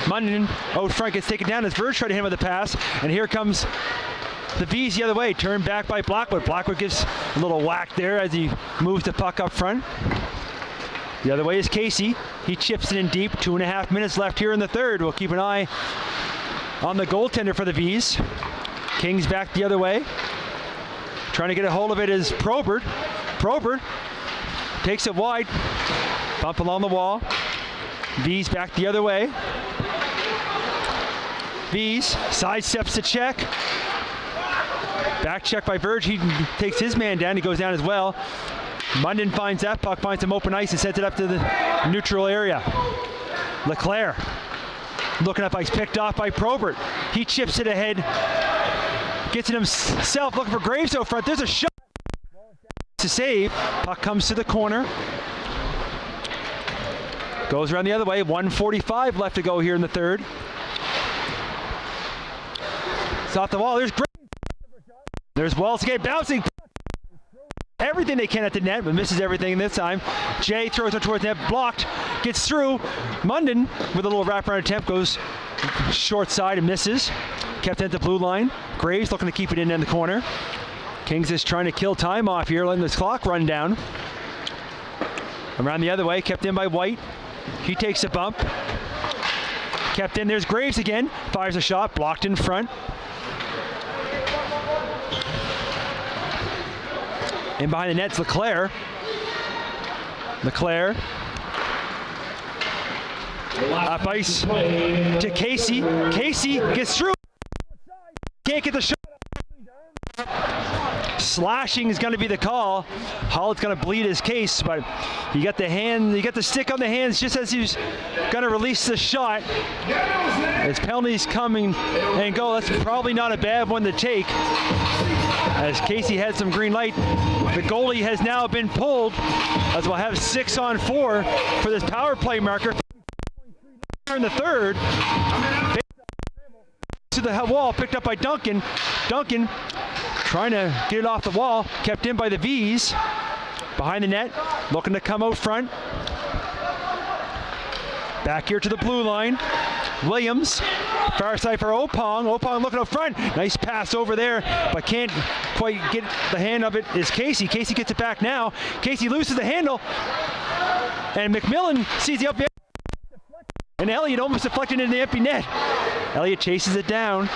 Munden out front gets taken down as Verge tried to hit him with the pass. And here comes the V's the other way. Turned back by Blackwood. Blackwood gives a little whack there as he moves the puck up front. The other way is Casey. He chips it in deep. 2.5 minutes left here in the third. We'll keep an eye on the goaltender for the V's. Kings back the other way. Trying to get a hold of it is Probert. Probert takes it wide. Bump along the wall. V's back the other way. V's sidesteps to check. Back check by Verge. He takes his man down. He goes down as well. Munden finds that puck, finds some open ice and sends it up to the neutral area. LeClaire looking up ice, picked off by Probert. He chips it ahead, gets it himself, looking for Graves out front. There's a shot to save. Puck comes to the corner. Goes around the other way. 1:45 left to go here in the third. It's off the wall. There's Graves. There's Walls again, bouncing. Everything they can at the net, but misses everything this time. Jay throws it towards net, blocked, gets through. Munden with a little wraparound attempt goes short side and misses. Kept at the blue line. Graves looking to keep it in the corner. Kings is trying to kill time off here, letting this clock run down. Around the other way, kept in by White. He takes a bump. Kept in, there's Graves again. Fires a shot, blocked in front. In behind the net's LeClaire. LeClaire. Up ice to Casey. Casey gets through. Can't get the shot. Slashing is going to be the call. Hollett's going to bleed his case, but you got the hand, you got the stick on the hands just as he's going to release the shot. As penalties coming and go, that's probably not a bad one to take. As Casey had some green light, the goalie has now been pulled, as we'll have 6-on-4 for this power play marker. In the third, to the wall, picked up by Duncan. Duncan trying to get it off the wall, kept in by the V's. Behind the net, looking to come out front. Back here to the blue line. Williams, far side for Opong. Opong looking up front. Nice pass over there, but can't quite get the hand of it is Casey. Casey gets it back now. Casey loses the handle, and McMillan sees the up. And Elliott almost deflected into the empty net. Elliott chases it down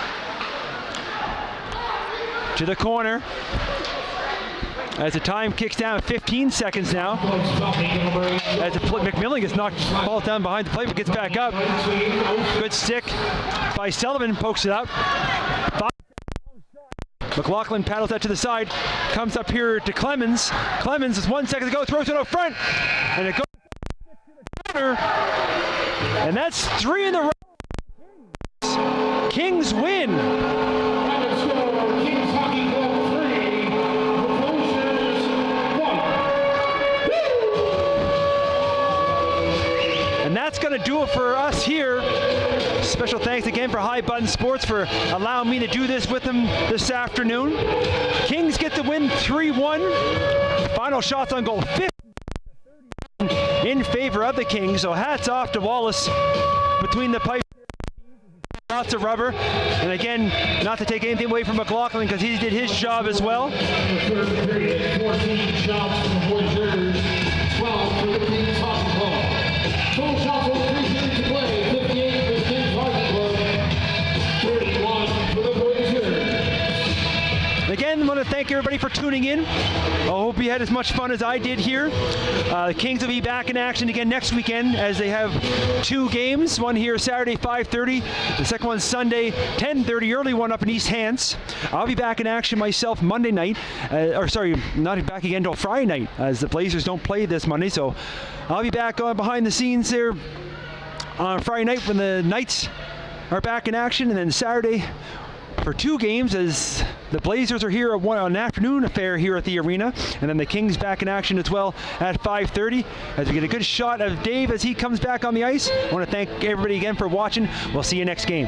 to the corner. As the time kicks down, 15 seconds now. As McMillan gets knocked, falls down behind the plate, but gets back up. Good stick by Sullivan, pokes it up. McLaughlin paddles that to the side, comes up here to Clemens. Clemens is 1 second to go, throws it up front, and it goes to the corner. And that's 3 in the row. Kings win. And that's going to do it for us here. Special thanks again for High Button Sports for allowing me to do this with them this afternoon. Kings get the win 3-1. Final shots on goal, 50 in favor of the Kings. So hats off to Wallace between the pipes. Lots of rubber. And again, not to take anything away from McLaughlin because he did his job as well. In the third period, 14 shots from the Voyageurs, 12 for the Kings Hockey Club. Total shots over 3 minutes to play, 58 for the Kings Hockey Club, 31 for the Voyageurs. Again, I want to thank everybody for tuning in. I hope you had as much fun as I did here. The Kings will be back in action again next weekend as they have 2 games. One here Saturday, 5:30. The second one Sunday, 10:30. Early one up in East Hants. I'll be back in action myself Monday night. Not back again until Friday night as the Blazers don't play this Monday. So I'll be back behind the scenes there on Friday night when the Knights are back in action, and then Saturday for 2 games as the Blazers are here on an afternoon affair here at the arena, and then the Kings back in action as well at 5:30 as we get a good shot of Dave as he comes back on the ice. I want to thank everybody again for watching. We'll see you next game.